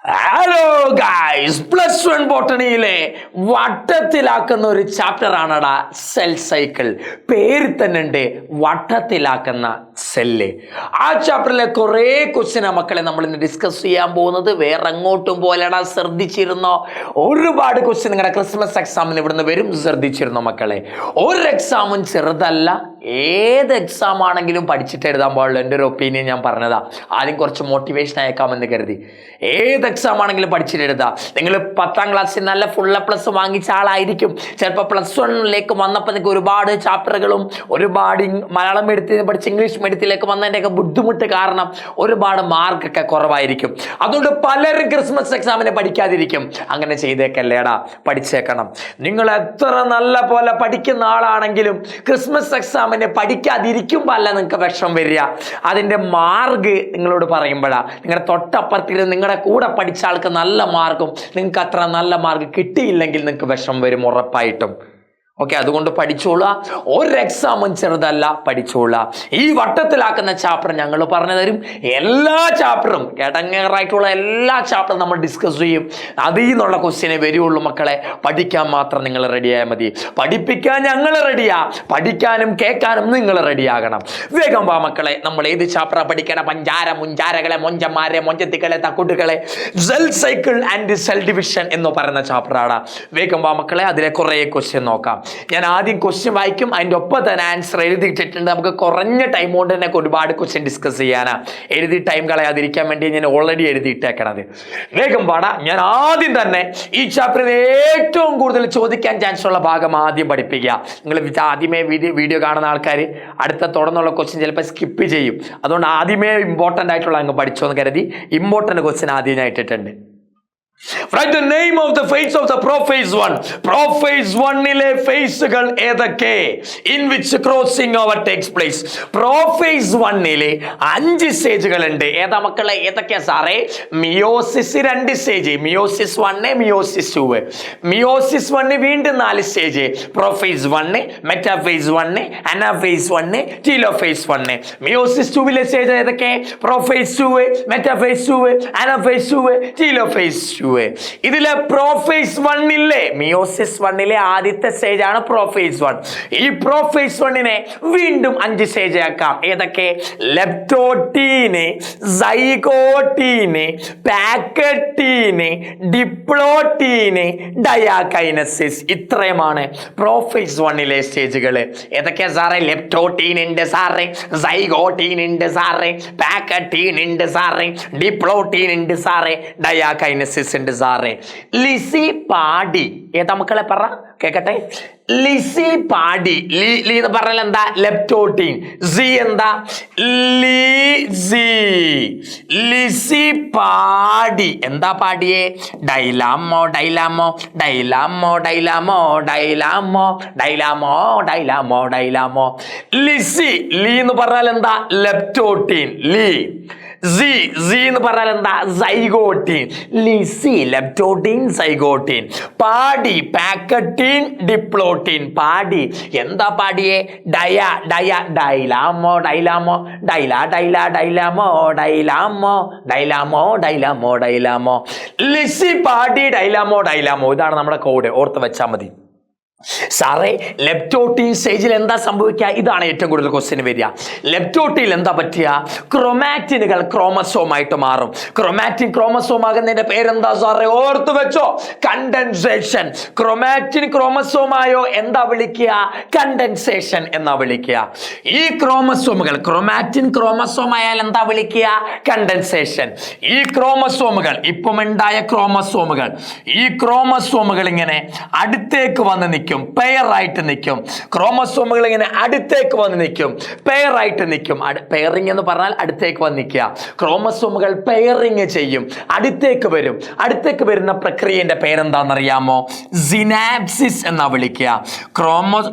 Hello guys, +1 ബോട്ടണിയിലെ വട്ടത്തിലാക്കുന്ന ഒരു chapter ആണടാ cell cycle. പേര് തന്നെ ഉണ്ട്, വട്ടത്തിലാക്കുന്ന സെല്ല്. ആ ചാപ്റ്ററിലെ കുറേ ക്വസ്റ്റ്യൻ മക്കളെ നമ്മൾ ഇന്ന് ഡിസ്കസ് ചെയ്യാൻ പോകുന്നത്. വേറെ അങ്ങോട്ടും പോലെടാ, ശ്രദ്ധിച്ചിരുന്നോ? ഒരുപാട് ക്വസ്റ്റ്യൻ നിങ്ങളുടെ ക്രിസ്മസ് എക്സാമിന് ഇവിടുന്ന് വരും, ശ്രദ്ധിച്ചിരുന്നോ മക്കളെ? ഒരു എക്സാമും ചെറുതല്ല, ഏത് എക്സാം ആണെങ്കിലും പഠിച്ചിട്ട് എഴുതാൻ പാടുള്ളൂ. എൻ്റെ ഒരു ഒപ്പീനിയൻ ഞാൻ പറഞ്ഞതാ. ആദ്യം കുറച്ച് മോട്ടിവേഷൻ അയക്കാമെന്ന് കരുതി. ഏത് എക്സാം ആണെങ്കിലും പഠിച്ചിട്ട് എഴുതാം. നിങ്ങൾ 10ാം ക്ലാസ്സിൽ നല്ല ++ വാങ്ങിച്ച ആളായിരിക്കും. ചിലപ്പോൾ +1 വന്നപ്പോൾ നിങ്ങൾക്ക് ഒരുപാട് ചാപ്റ്ററുകളും ഒരുപാട് മലയാളം മീഡിയത്തിൽ പഠിച്ച് ഇംഗ്ലീഷ് മീഡിയത്തിലേക്ക് വന്നതിൻ്റെയൊക്കെ ബുദ്ധിമുട്ട് കാരണം ഒരുപാട് മാർക്കൊക്കെ കുറവായിരിക്കും. അതുകൊണ്ട് പലരും ക്രിസ്മസ് എക്സാമിന് പഠിക്കാതിരിക്കും. അങ്ങനെ ചെയ്തേക്കല്ലേടാ, പഠിച്ചേക്കണം. നിങ്ങൾ എത്ര നല്ല പോലെ പഠിക്കുന്ന ആളാണെങ്കിലും ക്രിസ്മസ് എക്സാമിന് പഠിക്കാതിരിക്കുമ്പോൾ അല്ല നിങ്ങൾക്ക് വിഷമം വരിക. അതിൻ്റെ മാർക്ക് നിങ്ങളോട് പറയുമ്പോഴാണ്. നിങ്ങളുടെ തൊട്ടപ്പുറത്തിൽ നിങ്ങളുടെ കൂടെ പഠിച്ച ആൾക്ക് നല്ല മാർക്കും നിങ്ങൾക്ക് അത്ര നല്ല മാർക്ക് കിട്ടിയില്ലെങ്കിൽ നിങ്ങൾക്ക് വിഷമം വരും ഉറപ്പായിട്ടും. ഓക്കെ, അതുകൊണ്ട് പഠിച്ചോളുക. ഒരു എക്സാമും ചെറുതല്ല, പഠിച്ചോളുക. ഈ വട്ടത്തിലാക്കുന്ന ചാപ്റ്റർ ഞങ്ങൾ പറഞ്ഞു തരും. എല്ലാ ചാപ്റ്ററും ഇടങ്ങേറായിട്ടുള്ള എല്ലാ ചാപ്റ്ററും നമ്മൾ ഡിസ്കസ് ചെയ്യും. അതിൽ നിന്നുള്ള ക്വസ്റ്റ്യനെ വരുള്ളൂ മക്കളെ. പഠിക്കാൻ മാത്രം നിങ്ങൾ റെഡിയായാൽ മതി. പഠിപ്പിക്കാൻ ഞങ്ങൾ റെഡിയാ, പഠിക്കാനും കേൾക്കാനും നിങ്ങൾ റെഡിയാകണം. വേഗം വാ മക്കളെ, നമ്മൾ ഏത് ചാപ്റ്ററാണ് പഠിക്കണം? പഞ്ചാര മുഞ്ചാരകളെ, മൊഞ്ചന്മാരെ, മൊഞ്ചത്തികളെ, തക്കുട്ടുകളെ, cell cycle and cell division എന്ന് പറയുന്ന ചാപ്റ്ററാണ്. വേഗം വാ മക്കളെ, അതിലെ കുറേ ക്വസ്റ്റ്യൻ നോക്കാം. ഞാൻ ആദ്യം ക്വസ്റ്റ്യൻ വായിക്കും, അതിൻ്റെ ഒപ്പം തന്നെ ആൻസർ എഴുതിയിട്ടിട്ടുണ്ട്. നമുക്ക് കുറഞ്ഞ ടൈം കൊണ്ട് തന്നെ ഒരുപാട് ക്വസ്റ്റ്യൻ ഡിസ്കസ് ചെയ്യാനാ. എഴുതി ടൈം കളയാതിരിക്കാൻ വേണ്ടി ഞാൻ ഓൾറെഡി എഴുതിയിട്ടേക്കണത്. വേഗം പാടാ. ഞാൻ ആദ്യം തന്നെ ഈ ചാപ്റ്ററിൽ ഏറ്റവും കൂടുതൽ ചോദിക്കാൻ ചാൻസ് ഉള്ള ഭാഗം ആദ്യം പഠിപ്പിക്കുക. നിങ്ങൾ ആദ്യമേ വീഡിയോ കാണുന്ന ആൾക്കാർ അടുത്ത തുടർന്നുള്ള ക്വസ്റ്റ്യൻ ചിലപ്പോൾ സ്കിപ്പ് ചെയ്യും. അതുകൊണ്ട് ആദ്യമേ ഇമ്പോർട്ടൻ്റ് ആയിട്ടുള്ള അങ്ങ് പഠിച്ചോന്ന് കരുതി ഇമ്പോർട്ടൻ്റ് ക്വസ്റ്റ്യൻ ആദ്യം ഞാൻ ഇട്ടിട്ടുണ്ട്. Write the name of the face of the prophase 1. Prophase 1-ലെ ഫേസുകൾ ഏതൊക്കെ? In which crossing over takes place? Prophase 1-ലെ 5 സ്റ്റേജുകൾ ഉണ്ട്. ഏതാ മക്കളെ? ഏതൊക്കെയാ സാറേ? Meiosis 2 stage, meiosis 1, meiosis 2. Meiosis 1 വീണ്ടും 4 stage. Prophase 1, metaphase 1, anaphase 1, telophase 1. Meiosis 2-ലെ സ്റ്റേജ് ഏതൊക്കെ? Prophase 2, metaphase 2, anaphase 2, telophase 2. ഇതിലെ പ്രൊഫേസ് 1-ലെ മിയോസിസ് 1-ലെ ആദ്യത്തെ സ്റ്റേജ് ആണ് പ്രൊഫേസ് 1. ഈ പ്രൊഫേസ് 1-നെ വീണ്ടും 5 സ്റ്റേജ് ആക്കാം. ഏതൊക്കെ? ലെപ്റ്റോട്ടീന്, സൈഗോട്ടീന്, പാക്കറ്റീന്, ഡിപ്ലോട്ടീന്, ഡയാകൈനസിസ്. ഇത്രയുമാണ് പ്രൊഫേസ് 1-ലെ സ്റ്റേജുകൾ. ഏതൊക്കെയാ സാറേ? ലെപ്റ്റോട്ടീൻ ഉണ്ട് സാറേ, സൈഗോട്ടീൻ ഉണ്ട് സാറേ, പാക്കറ്റീൻ ഉണ്ട് സാറേ, ഡിപ്ലോട്ടീൻ ഉണ്ട് സാറേ, ഡയാകൈനസിസ് ഉണ്ട് സാറേ. ലിസി പാടി ഏതാ മക്കളെ? പറ കേക്കട്ടെ. ലിസി പാടി. ലി എന്ന് പറഞ്ഞാൽ എന്താ? ലെപ്റ്റോട്ടീൻ. സി എന്താ? ലിസി പാടി. എന്താ പാടിയേ? ഡൈലാമോ ഡൈലാമോ ഡൈലാമോ ഡൈലാമോ ഡൈലാമോ ഡൈലാമോ ഡൈലാമോ ഡൈലാമോ. ലിസി. ലി എന്ന് പറഞ്ഞാൽ എന്താ? ലെപ്റ്റോട്ടീൻ. ലി. സി എന്ന് പറഞ്ഞാൽ എന്താ? സൈഗോട്ടീൻ. ലിസി, ലെപ്റ്റോട്ടീൻ, സൈഗോട്ടീൻ. പാടി, പാക്കറ്റീൻ, ഡിപ്ലോട്ടീൻ. പാടി. എന്താ പാടിയേ? ഡൈലാമോ ഡൈലാമോ ഡൈലാ ഡൈലാ ഡൈലാമോ ഡൈലാമോ ഡൈലാമോ ഡൈലാമോ ഡൈലാമോ. ലിസി, പാടി, ഡൈലാമോ ഡൈലാമോ. ഇതാണ് നമ്മുടെ കോഡ്, ഓർത്ത് വെച്ചാൽ മതി. സാറേ, ലെപ്റ്റോട്ടീൻ സ്റ്റേജിൽ എന്താ സംഭവിക്കുക? ഇതാണ് ഏറ്റവും കൂടുതൽ ക്വസ്റ്റ്യൻ വരിക. ലെപ്റ്റോട്ടീൻ എന്താ പറ്റുക? ക്രൊമാറ്റിനുകൾ ക്രോമസോമായിട്ട് മാറും. ക്രൊമാറ്റിൻ ക്രോമസോം ആകുന്നതിന്റെ പേരെന്താ സാറേ? ഓർത്ത് വെച്ചോ, കണ്ടൻസേഷൻ. ക്രൊമാറ്റിൻ ക്രോമസോമായോ എന്താ വിളിക്കുക? കണ്ടൻസേഷൻ എന്നാ വിളിക്കുക. ഈ ക്രോമസോമുകൾ ക്രൊമാറ്റിൻ ക്രോമസോം ആയാൽ എന്താ വിളിക്കുക? കണ്ടൻസേഷൻ. ഈ ക്രോമസോമുകൾ ഇപ്പം ഉണ്ടായ ക്രോമസോമുകൾ, ഈ ക്രോമസോമുകൾ ഇങ്ങനെ അടുത്തേക്ക് വന്ന് നിൽക്കും, പെയറായിട്ട് നിൽക്കും. ക്രോമസോമുകൾ ഇങ്ങനെ അടുത്തേക്ക് വന്ന് നിൽക്കും, പെയറായിട്ട് നിൽക്കും. പെയറിംഗ് എന്ന് പറഞ്ഞാൽ അടുത്തേക്ക് വന്ന് നിൽക്കുക. ക്രോമസോമുകൾ പെയറിംഗ് ചെയ്യും, അടുത്തേക്ക് വരും. അടുത്തേക്ക് വരുന്ന പ്രക്രിയന്റെ പേരെന്താണെന്നറിയാമോ? സിനാപ്സിസ് എന്നാ വിളിക്കുക.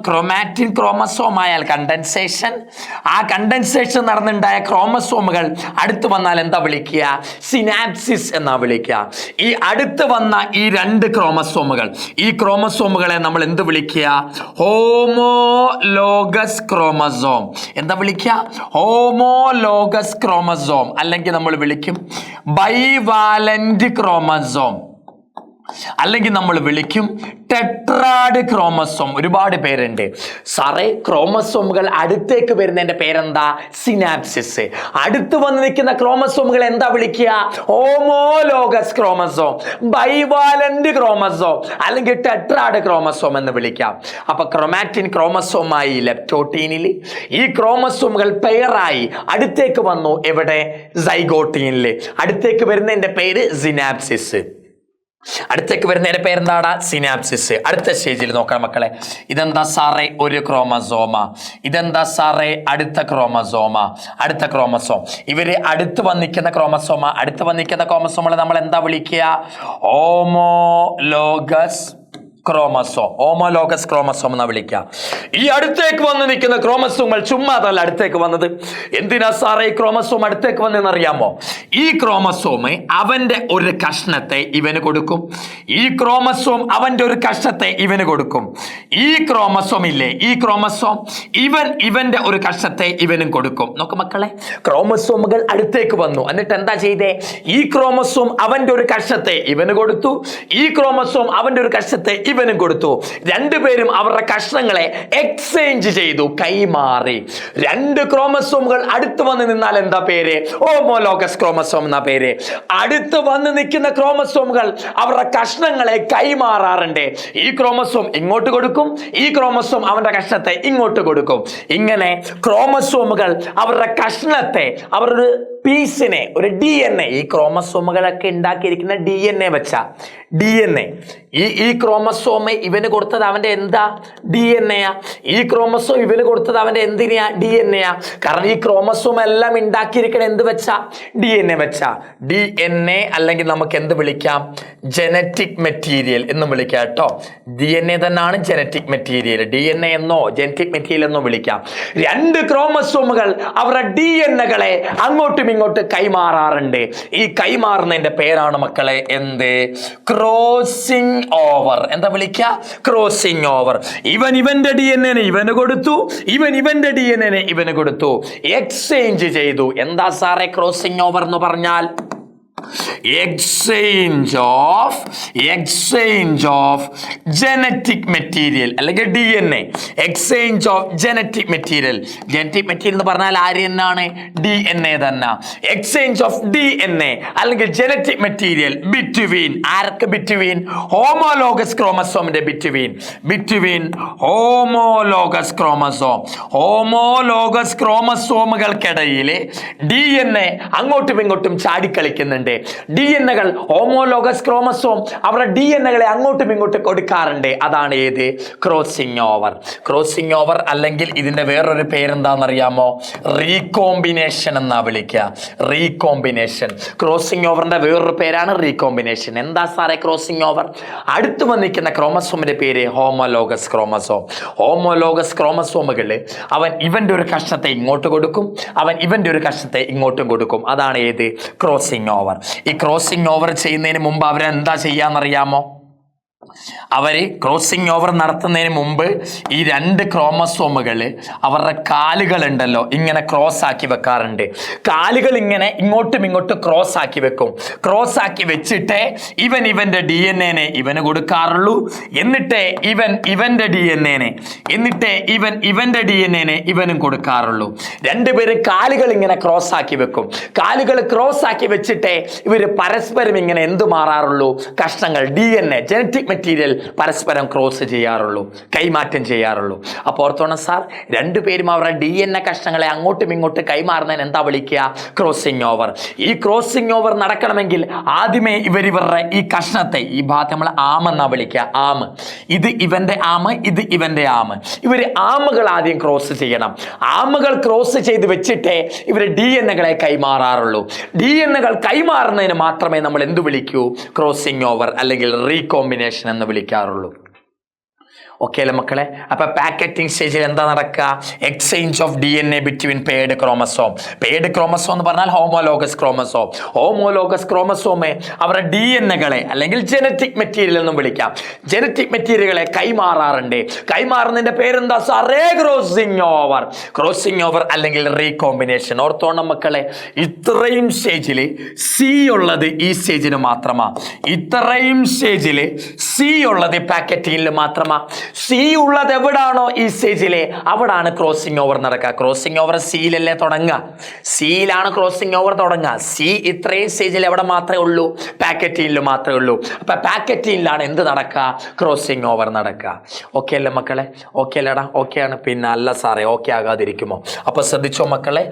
ക്രോമാറ്റിൻ ക്രോമസോം ആയാൽ കണ്ടൻസേഷൻ. ആ കണ്ടൻസേഷൻ നടന്നുണ്ടായ ക്രോമസോമുകൾ അടുത്ത് വന്നാൽ എന്താ വിളിക്കുക? സിനാപ്സിസ് എന്നാ വിളിക്കുക. ഈ അടുത്ത് വന്ന ഈ 2 ക്രോമസോമുകൾ, ഈ ക്രോമസോമുകളെ നമ്മൾ എന്ത് വിളിക്കുക? Homologous chromosome. എന്താ വിളിക്കുക? Homologous chromosome. അല്ലെങ്കിൽ നമ്മൾ വിളിക്കും ബൈവാലന്റ് ക്രോമസോം, അല്ലെങ്കിൽ നമ്മൾ വിളിക്കും ടെട്രാഡ് ക്രോമസോം. ഒരുപാട് പേരുണ്ട്. സാറേ, ക്രോമസോമുകൾ അടുത്തേക്ക് വരുന്നതിന്റെ പേരെന്താ? സിനാപ്സിസ്. അടുത്ത് വന്ന് നിൽക്കുന്ന ക്രോമസോമുകൾ എന്താ വിളിക്കുക? ഹോമോലോഗസ് ക്രോമസോം, ബൈവാലന്റ് ക്രോമസോം, അല്ലെങ്കിൽ ടെട്രാഡ് ക്രോമസോം എന്ന് വിളിക്കാം. അപ്പൊ ക്രോമാറ്റിൻ ക്രോമസോമായി ലെപ്റ്റോട്ടീനിൽ, ഈ ക്രോമസോമുകൾ പെയറായി അടുത്തേക്ക് വന്നു. എവിടെ? സൈഗോട്ടീനിൽ. അടുത്തേക്ക് വരുന്നതിന്റെ പേര് സിനാപ്സിസ്. അടുത്തേക്ക് വരുന്നതിന്റെ പേരെന്താടാ? സിനാപ്സിസ്. അടുത്ത സ്റ്റേജിൽ നോക്കണം മക്കളെ. ഇതെന്താ സാറേ? ഒരു ക്രോമസോമ. ഇതെന്താ സാറേ? അടുത്ത ക്രോമസോമ. അടുത്ത ക്രോമസോം. ഇവര് അടുത്ത് വന്നിക്കുന്ന ക്രോമസോമ. അടുത്ത് വന്നിക്കുന്ന ക്രോമസോമുകളെ നമ്മൾ എന്താ വിളിക്കുക? Homologous chromosome. ഹോമോലോഗസ് ക്രോമസോം എന്നാ വിളിക്കുക. ഈ അടുത്തേക്ക് വന്ന് നിൽക്കുന്ന ക്രോമസോമുകൾ ചുമ്മാ അതല്ല അടുത്തേക്ക് വന്നത്. എന്തിനാ സാറേ ഈ ക്രോമസോം അടുത്തേക്ക് വന്നെന്ന് അറിയാമോ? ഈ ക്രോമസോം അവന്റെ ഒരു കഷ്ണത്തെ ഇവന് കൊടുക്കും. ഈ ക്രോമസോം അവന്റെ ഒരു കഷ്ണത്തെ ഇവന് കൊടുക്കും. ഈ ക്രോമസോം ഇല്ലേ, ഈ ക്രോമസോം ഇവന്റെ ഒരു കഷ്ണത്തെ ഇവനും കൊടുക്കും. നോക്ക് മക്കളെ, ക്രോമസോമുകൾ അടുത്തേക്ക് വന്നു. എന്നിട്ട് എന്താ ചെയ്തേ? ഈ ക്രോമസോം അവന്റെ ഒരു കഷ്ണത്തെ ഇവന് കൊടുത്തു. ഈ ക്രോമസോം അവന്റെ ഒരു കഷ്ണത്തെ ഇവനും കൊടുത്തു. രണ്ടുപേരും അവരുടെ കഷ്ണങ്ങളെ എക്സ്ചേഞ്ച് ചെയ്തു, കൈമാറി. രണ്ട് ക്രോമസോമുകൾ അടുത്ത് വന്ന് നിന്നാൽ എന്താ പേര്? ഹോമോലോഗസ് ക്രോമസോം എന്ന പേര്. അടുത്ത് വന്ന് നിൽക്കുന്ന ക്രോമസോമുകൾ അവരുടെ കഷ്ണങ്ങളെ കൈമാറാറുണ്ട്. ഈ ക്രോമസോം ഇങ്ങോട്ട് കൊടുക്കും, ഈ ക്രോമസോം അവന്റെ കഷ്ണത്തെ ഇങ്ങോട്ട് കൊടുക്കും. ഇങ്ങനെ ക്രോമസോമുകൾ അവരുടെ കഷ്ണത്തെ, അവരുടെ പീസിനെ, ഒരു DNA, ഈ ക്രോമസോമുകളൊക്കെ ഉണ്ടാക്കിയിരിക്കുന്ന DNA വെച്ചാ. DNA ഈ ക്രോമസോം ഇവന് കൊടുത്തത് അവന്റെ എന്താ? DNA. ഈ ക്രോമസോം ഇവന് കൊടുത്തത് അവന്റെ എന്തിനാ? DNA. കാരണം ഈ ക്രോമസോം എല്ലാം ഉണ്ടാക്കിയിരിക്കണ എന്ത് വെച്ചാ? DNA വെച്ചാ. DNA അല്ലെങ്കിൽ നമുക്ക് എന്ത് വിളിക്കാം? ജനറ്റിക് മെറ്റീരിയൽ എന്ന് വിളിക്കാം കേട്ടോ. DNA തന്നെയാണ് ജനറ്റിക് മെറ്റീരിയൽ. DNA എന്നോ ജനറ്റിക് മെറ്റീരിയൽ എന്നോ വിളിക്കാം. രണ്ട് ക്രോമസോമുകൾ അവരുടെ DNAകളെ അങ്ങോട്ടും ഇങ്ങോട്ട് കൈമാറാറുണ്ട്. ഈ കൈമാറുന്നതിന്റെ പേരാണ് മക്കളെ എന്ത്? Crossing over. എന്താ വിളിക്കുക? Crossing over. ഇവന്റെ DNA ഇവന് കൊടുത്തു, ഇവന്റെ DNA ഇവന് കൊടുത്തു, എക്സ്ചേഞ്ച് ചെയ്തു. എന്താ സാറേ ക്രോസിംഗ് ഓവർ എന്ന് പറഞ്ഞാൽ? എക്സ്ചേഞ്ച് ഓഫ് ജനറ്റിക് മെറ്റീരിയൽ അല്ലെങ്കിൽ DNA. Exchange of genetic material. Genetic material എന്ന് പറഞ്ഞാൽ ആര് തന്നെയാണ്? DNA തന്നെ. എക്സ്ചേഞ്ച് ഓഫ് DNA അല്ലെങ്കിൽ ജനറ്റിക് മെറ്റീരിയൽ ബിറ്റ്വീൻ ആർക്ക്? ബിറ്റ്വീൻ ഹോമോലോഗസ് ക്രോമസോമിന്റെ ബിറ്റ്വീൻ ഹോമോലോഗസ് ക്രോമസോം. ഹോമോലോഗസ് ക്രോമസോമുകൾക്കിടയിൽ DNA അങ്ങോട്ടും ഇങ്ങോട്ടും ചാടിക്കളിക്കുന്നുണ്ട്. DNAകൾ ഹോമോലോഗസ് ക്രോമസോം അവരുടെ DNAകളെ അങ്ങോട്ടും ഇങ്ങോട്ടും കൊടുക്കാറുണ്ട്. അതാണ് ഏത്? Crossing over. ക്രോസിംഗ് ഓവർ അല്ലെങ്കിൽ ഇതിന്റെ വേറൊരു പേരെന്താണെന്നറിയാമോ? റീകോമ്പിനേഷൻ എന്നാ വിളിക്കുക. റീകോമ്പിനേഷൻ. ക്രോസിംഗ് ഓവറിന്റെ വേറൊരു പേരാണ് റീകോമ്പിനേഷൻ. എന്താ സാറേ ക്രോസിംഗ് ഓവർ? അടുത്ത് വന്നിരിക്കുന്ന ക്രോമസോമിന്റെ പേര് ഹോമോലോഗസ് ക്രോമസോം. ഹോമോലോഗസ് ക്രോമസോമുകൾ അവൻ ഇവന്റെ ഒരു കഷ്ണത്തെ ഇങ്ങോട്ട് കൊടുക്കും, അവൻ ഇവന്റെ ഒരു കഷ്ണത്തെ ഇങ്ങോട്ടും കൊടുക്കും. അതാണ് ഏത്? Crossing over. ഈ ക്രോസിംഗ് ഓവർ ചെയ്യുന്നതിന് മുമ്പ് അവരെന്താ ചെയ്യാന്നറിയാമോ? അവര് ക്രോസിംഗ് ഓവർ നടത്തുന്നതിന് മുമ്പ് ഈ രണ്ട് ക്രോമസോമുകൾ അവരുടെ കാലുകൾ ഉണ്ടല്ലോ ഇങ്ങനെ ക്രോസ് ആക്കി വെക്കാറുണ്ട്. കാലുകൾ ഇങ്ങനെ ഇങ്ങോട്ടും ഇങ്ങോട്ടും ക്രോസ് ആക്കി വെക്കും. ക്രോസ് ആക്കി വെച്ചിട്ടേ ഇവന്റെ DNA ഇവന് കൊടുക്കാറുള്ളൂ. എന്നിട്ടേ ഇവന്റെ DNA ഇവനും കൊടുക്കാറുള്ളൂ. രണ്ടുപേരും കാലുകൾ ഇങ്ങനെ ക്രോസ് ആക്കി വെക്കും. കാലുകൾ ക്രോസ് ആക്കി വെച്ചിട്ടേ ഇവര് പരസ്പരം ഇങ്ങനെ എന്ത് മാറാറുള്ളൂ? കഷ്ണങ്ങൾ DNA ജനറ്റിക് മെറ്റീരിയൽ പരസ്പരം ക്രോസ് ചെയ്യാറുള്ളൂ, കൈമാറ്റം ചെയ്യാറുള്ളൂ. അപ്പോൾ ഓർത്തോണം സാർ, രണ്ടുപേരും അവരുടെ DNA കഷ്ണങ്ങളെ അങ്ങോട്ടും ഇങ്ങോട്ടും കൈമാറുന്നതിന് എന്താ വിളിക്കുക? Crossing over. ഈ ക്രോസിംഗ് ഓവർ നടക്കണമെങ്കിൽ ആദ്യമേ ഇവരുടെ ഈ കഷ്ണത്തെ, ഈ ഭാഗത്ത് നമ്മൾ ആം എന്നാ വിളിക്കുക. ആം. ഇത് ഇവന്റെ ആം, ഇത് ഇവന്റെ ആം. ഇവര് ആമുകൾ ആദ്യം ക്രോസ് ചെയ്യണം. ആമുകൾ ക്രോസ് ചെയ്ത് വെച്ചിട്ടേ ഇവര് DNAകളെ കൈമാറാറുള്ളൂ. DNAകൾ കൈമാറുന്നതിന് മാത്രമേ നമ്മൾ എന്ത് വിളിക്കൂ? ക്രോസിംഗ് ഓവർ അല്ലെങ്കിൽ റീകോമ്പിനേഷൻ എന്ന് വിളിക്കാറുള്ളൂ. ഓക്കെ അല്ലേ മക്കളെ? അപ്പൊ പാക്കറ്റിംഗ് സ്റ്റേജിൽ എന്താ നടക്കുക? Exchange of DNA between paired chromosome. Paired chromosome എന്ന് പറഞ്ഞാൽ ഹോമോലോഗസ് ക്രോമസോം. ഹോമോലോഗസ് ക്രോമസോമെ അവരുടെ DNA അല്ലെങ്കിൽ ജനറ്റിക് മെറ്റീരിയൽ എന്നും വിളിക്കാം. ജനറ്റിക് മെറ്റീരിയലുകളെ കൈമാറാറുണ്ട്. കൈമാറുന്നതിന്റെ പേരെന്താ സാറേ? Crossing over. ക്രോസിംഗ് ഓവർ അല്ലെങ്കിൽ റീകോമ്പിനേഷൻ. ഓർത്തോണം മക്കളെ, ഇത്രയും സ്റ്റേജിൽ സി ഉള്ളത് ഈ സ്റ്റേജിന് മാത്രമാ. ഇത്രയും സ്റ്റേജിൽ സി ഉള്ളത് പാക്കറ്റിംഗിൽ മാത്രമാ. സി ഉള്ളത് എവിടാണോ ഈ സ്റ്റേജിലെ, അവിടാണ് ക്രോസിംഗ് ഓവർ നടക്കുക. ക്രോസിംഗ് ഓവർ സിയിലല്ലേ തുടങ്ങുക? സിയിലാണ് ക്രോസിംഗ് ഓവർ തുടങ്ങുക. സി ഇത്രയും സ്റ്റേജിൽ എവിടെ മാത്രമേ ഉള്ളൂ? പാക്കറ്റിംഗിൽ മാത്രമേ ഉള്ളൂ. അപ്പൊ പാക്കറ്റിംഗിലാണ് എന്ത് നടക്കുക? ക്രോസിംഗ് ഓവർ നടക്കുക. ഓക്കെ അല്ലേ മക്കളെ? ഓക്കെ അല്ലേടാ? ഓക്കെ ആണ്. പിന്നെ അല്ല സാറേ, ഓക്കെ ആകാതിരിക്കുമോ? അപ്പൊ ശ്രദ്ധിച്ചോ മക്കളെ,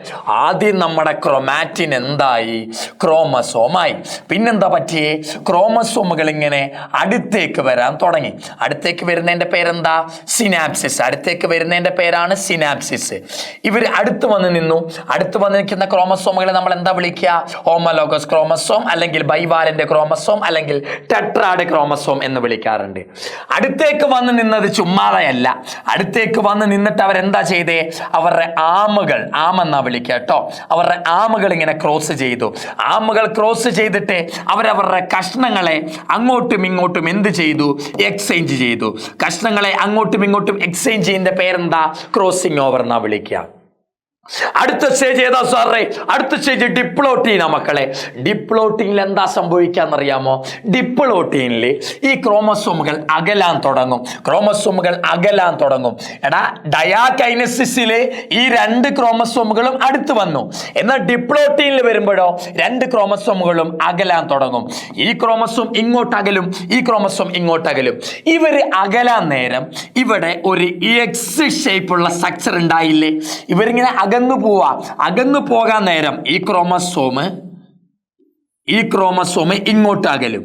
ആദ്യം നമ്മുടെ ക്രോമാറ്റിൻ എന്തായി? ക്രോമസോമായി. പിന്നെന്താ പറ്റിയേ? ക്രോമസോമുകൾ ഇങ്ങനെ അടുത്തേക്ക് വരാൻ തുടങ്ങി. അടുത്തേക്ക് വരുന്നതിന്റെ പേരെന്താ? സിനാപ്സിസ്. അടുത്തേക്ക് വരുന്നതിന്റെ പേരാണ് സിനാപ്സിസ്. ഇവർ അടുത്ത് വന്ന് നിന്നു. അടുത്ത് വന്ന് നിൽക്കുന്ന ക്രോമസോമുകളെ നമ്മൾ എന്താ വിളിക്കുക? ഹോമോലോഗസ് ക്രോമസോം അല്ലെങ്കിൽ ബൈവാലന്റ് ക്രോമസോം അല്ലെങ്കിൽ ടെട്രാഡ് ക്രോമസോം എന്ന് വിളിക്കാറുണ്ട്. അടുത്തേക്ക് വന്ന് നിന്നത് ചുമ്മാതെയല്ല. അടുത്തേക്ക് വന്ന് നിന്നിട്ട് അവരെന്താ ചെയ്തേ? അവരുടെ ആമുകൾ, ആമെന്നാ വിളിക്കുക കേട്ടോ, അവരുടെ ആമുകൾ ഇങ്ങനെ ക്രോസ് ചെയ്തു. ആമുകൾ ക്രോസ് ചെയ്തിട്ട് അവരവരുടെ കഷ്ണങ്ങളെ അങ്ങോട്ടും ഇങ്ങോട്ടും എന്ത് ചെയ്തു? എക്സ്ചേഞ്ച് ചെയ്തു. കഷ്ണങ്ങളെ അങ്ങോട്ടും ഇങ്ങോട്ടും എക്സ്ചേഞ്ച് ചെയ്യുന്ന പേരെന്താ? ക്രോസിംഗ് ഓവർ എന്നാ വിളിക്കുക. അടുത്ത സ്റ്റേജ് ഏതാ സാറേ? അടുത്ത സ്റ്റേജ് ഡിപ്ലോട്ടീനാ മക്കളെ. ഡിപ്ലോട്ടീനിൽ എന്താ സംഭവിക്കാന്നറിയാമോ? ഡിപ്ലോട്ടീനിൽ ഈ ക്രോമസോമുകൾ അകലാൻ തുടങ്ങും. ക്രോമസോമുകൾ അകലാൻ തുടങ്ങും. എടാ, ഡയാകൈനസിസില് ഈ രണ്ട് ക്രോമസോമുകളും അടുത്ത് വന്നു. എന്നാൽ ഡിപ്ലോട്ടീനിൽ വരുമ്പോഴോ രണ്ട് ക്രോമസോമുകളും അകലാൻ തുടങ്ങും. ഈ ക്രോമസോം ഇങ്ങോട്ടകലും ഈ ക്രോമസോം ഇങ്ങോട്ടകലും. ഇവര് അകലാൻ നേരം ഇവിടെ ഒരു എക്സ് ഷേപ്പുള്ള സ്ട്രക്ചർ ഉണ്ടായില്ലേ? ഇവരിങ്ങനെ അകന്നു പോകാൻ നേരം ഈ ക്രോമസോം ഇങ്ങോട്ട് അകലും,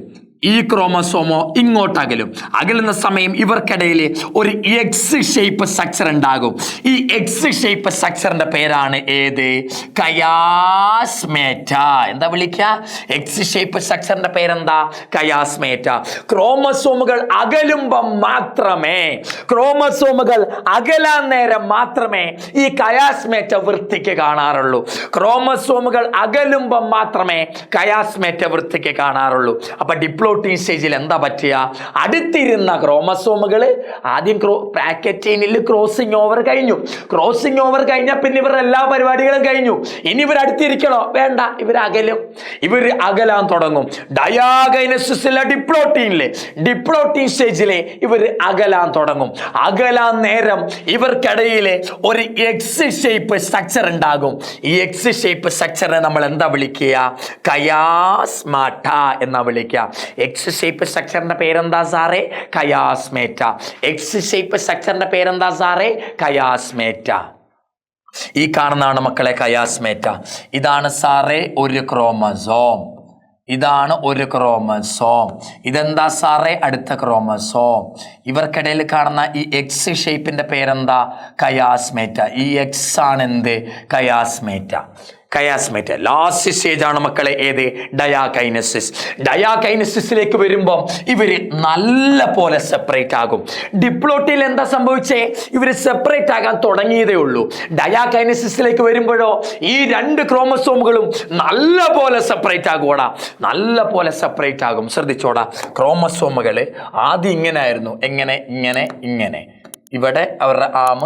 ഈ ക്രോമസോമോ ഇങ്ങോട്ടകലും. അകലുന്ന സമയം ഇവർക്കിടയിൽ ഒരു എക്സ് ഷേപ്പ് സ്ട്രക്ചർ ഉണ്ടാകും. ഈ എക്സ് ഷേപ്പ് സ്ട്രക്ചറിന്റെ പേരാണ് ഏത്? കയാസ്മേറ്റ. എന്താ വിളിക്കുക? എക്സ് ഷേപ്പ് സ്ട്രക്ചറിന്റെ പേരെന്താ? കയാസ്മേറ്റ. ക്രോമസോമുകൾ അകലുമ്പം മാത്രമേ, ക്രോമസോമുകൾ അകലാൻ നേരം മാത്രമേ ഈ കയാസ്മേറ്റ വൃത്തിക്ക് കാണാറുള്ളൂ. ക്രോമസോമുകൾ അകലുമ്പം മാത്രമേ കയാസ്മേറ്റ വൃത്തിക്ക് കാണാറുള്ളൂ. അപ്പൊ ഡിപ്ലോട്ടീൻ സ്റ്റേജിൽ എന്താ പറ്റുക? അടുത്തിരുന്ന ക്രോമസോമുകൾ ആദ്യം പാക്കറ്റിനിൽ ക്രോസിംഗ് ഓവർ കഴിഞ്ഞു. ക്രോസിംഗ് ഓവർ കഴിഞ്ഞാൽ പിന്നെ ഇവരുടെ എല്ലാ പരിപാടികളും കഴിഞ്ഞു. ഇനി ഇവർ അടുത്തിരിക്കണോ? വേണ്ട, ഇവർ അകലും. ഇവർ അകലാൻ തുടങ്ങും. ഡയാഗൈനസിസിലെ ഡിപ്ലോട്ടീൻ സ്റ്റേജിലെ ഇവർ അകലാൻ തുടങ്ങും. അകലാൻ നേരം ഇവർക്കിടയിലെ ഒരു എക്സ് ഷേപ്പ് സ്ട്രക്ചർ ഉണ്ടാകും. ഈ എക്സ് ഷേപ്പ് സ്ട്രക്ചറിനെ നമ്മൾ എന്താ വിളിക്കുക? കയാസ്മാറ്റ എന്നാ വിളിക്കുക. എക്സ് ഷേപ്പ് സ്ട്രക്ചറിന്റെ പേരെന്താ സാറേ? കയാസ്മേറ്റ. എക്സ് ഷേപ്പ് സ്ട്രക്ചറിന്റെ പേരെന്താ സാറേ? കയാസ്മേറ്റ. ഈ കാണുന്നതാണ് മക്കളെ കയാസ്മേറ്റ. ഇതാണ് സാറേ ഒരു ക്രോമസോം. ഇതാണ് ഒരു ക്രോമസോം. ഇതെന്താ സാറേ? അടുത്ത ക്രോമസോം. ഇവർക്കിടയിൽ കാണുന്ന ഈ എക്സ് ഷേപ്പിന്റെ പേരെന്താ? കയാസ്മേറ്റ. ഈ എക്സ് ആണ് എന്ത്? കയാസ്മേറ്റ. ലാസ്റ്റ് സ്റ്റേജ് ആണ് മക്കളെ ഏത്? ഡയാകൈനസിസ്. ഡയാകൈനസിസിലേക്ക് വരുമ്പോൾ ഇവര് നല്ല പോലെ സെപ്പറേറ്റ് ആകും. ഡിപ്ലോട്ടിൽ എന്താ സംഭവിച്ചേ? ഇവര് സെപ്പറേറ്റ് ആകാൻ തുടങ്ങിയതേ ഉള്ളൂ. ഡയാകൈനസിസിലേക്ക് വരുമ്പോഴോ ഈ രണ്ട് ക്രോമസോമുകളും നല്ല പോലെ സെപ്പറേറ്റ് ആകുവാടാ, നല്ല പോലെ സെപ്പറേറ്റ് ആകും. ശ്രദ്ധിച്ചോടാ, ക്രോമസോമുകൾ ആദ്യം ഇങ്ങനെ ആയിരുന്നു. ഇങ്ങനെ ഇവിടെ അവരുടെ ആം,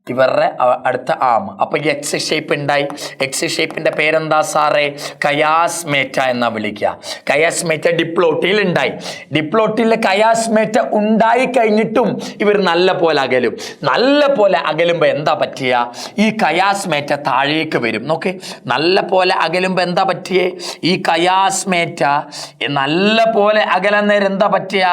ഇവരുടെ അടുത്ത ആം. അപ്പൊ ഈ എക്സ് ഷേപ്പ് ഉണ്ടായി. എക്സ് ഷേപ്പിന്റെ പേരെന്താ സാറേ? കയാസ്മേറ്റ എന്നാ വിളിക്കുക. കയാസ്മേറ്റ ഡിപ്ലോട്ടിൽ ഉണ്ടായി. ഡിപ്ലോട്ടിൽ കയാസ്മേറ്റ ഉണ്ടായി കഴിഞ്ഞിട്ടും ഇവർ നല്ല പോലെ അകലും. നല്ല പോലെ അകലുമ്പോ എന്താ പറ്റിയ? ഈ കയാസ്മേറ്റ താഴേക്ക് വരും. നോക്ക്, നല്ല പോലെ അകലുമ്പോ എന്താ പറ്റിയേ? ഈ കയാസ്മേറ്റ നല്ല പോലെ അകലാൻ നേരം എന്താ പറ്റിയ?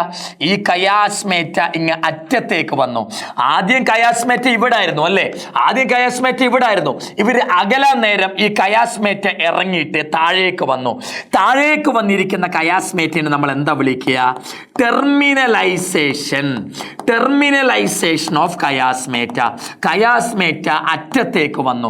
ഈ കയാസ്മേറ്റ ഇങ്ങ് അറ്റത്തേക്ക് വന്നു. ആദ്യം കയാസ്മേറ്റ ഇവിടെ ആയിരുന്നു, വന്നു അല്ലേ? ആദ്യം കയാസ്മേറ്റ ഇവിടെ ആയിരുന്നു. ഇവർ അകലാൻ നേരം ഈ കയാസ്മേറ്റ ഇറങ്ങിയിട്ട് താഴേക്ക് വന്നു. താഴേക്ക് വന്നിരിക്കുന്ന കയാസ്മേറ്റിനെ നമ്മൾ എന്താ വിളിക്കുക? ടെർമിനലൈസേഷൻ ഓഫ് കയാസ്മേറ്റ. കയാസ്മേറ്റ അറ്റത്തേക്ക് വന്നു.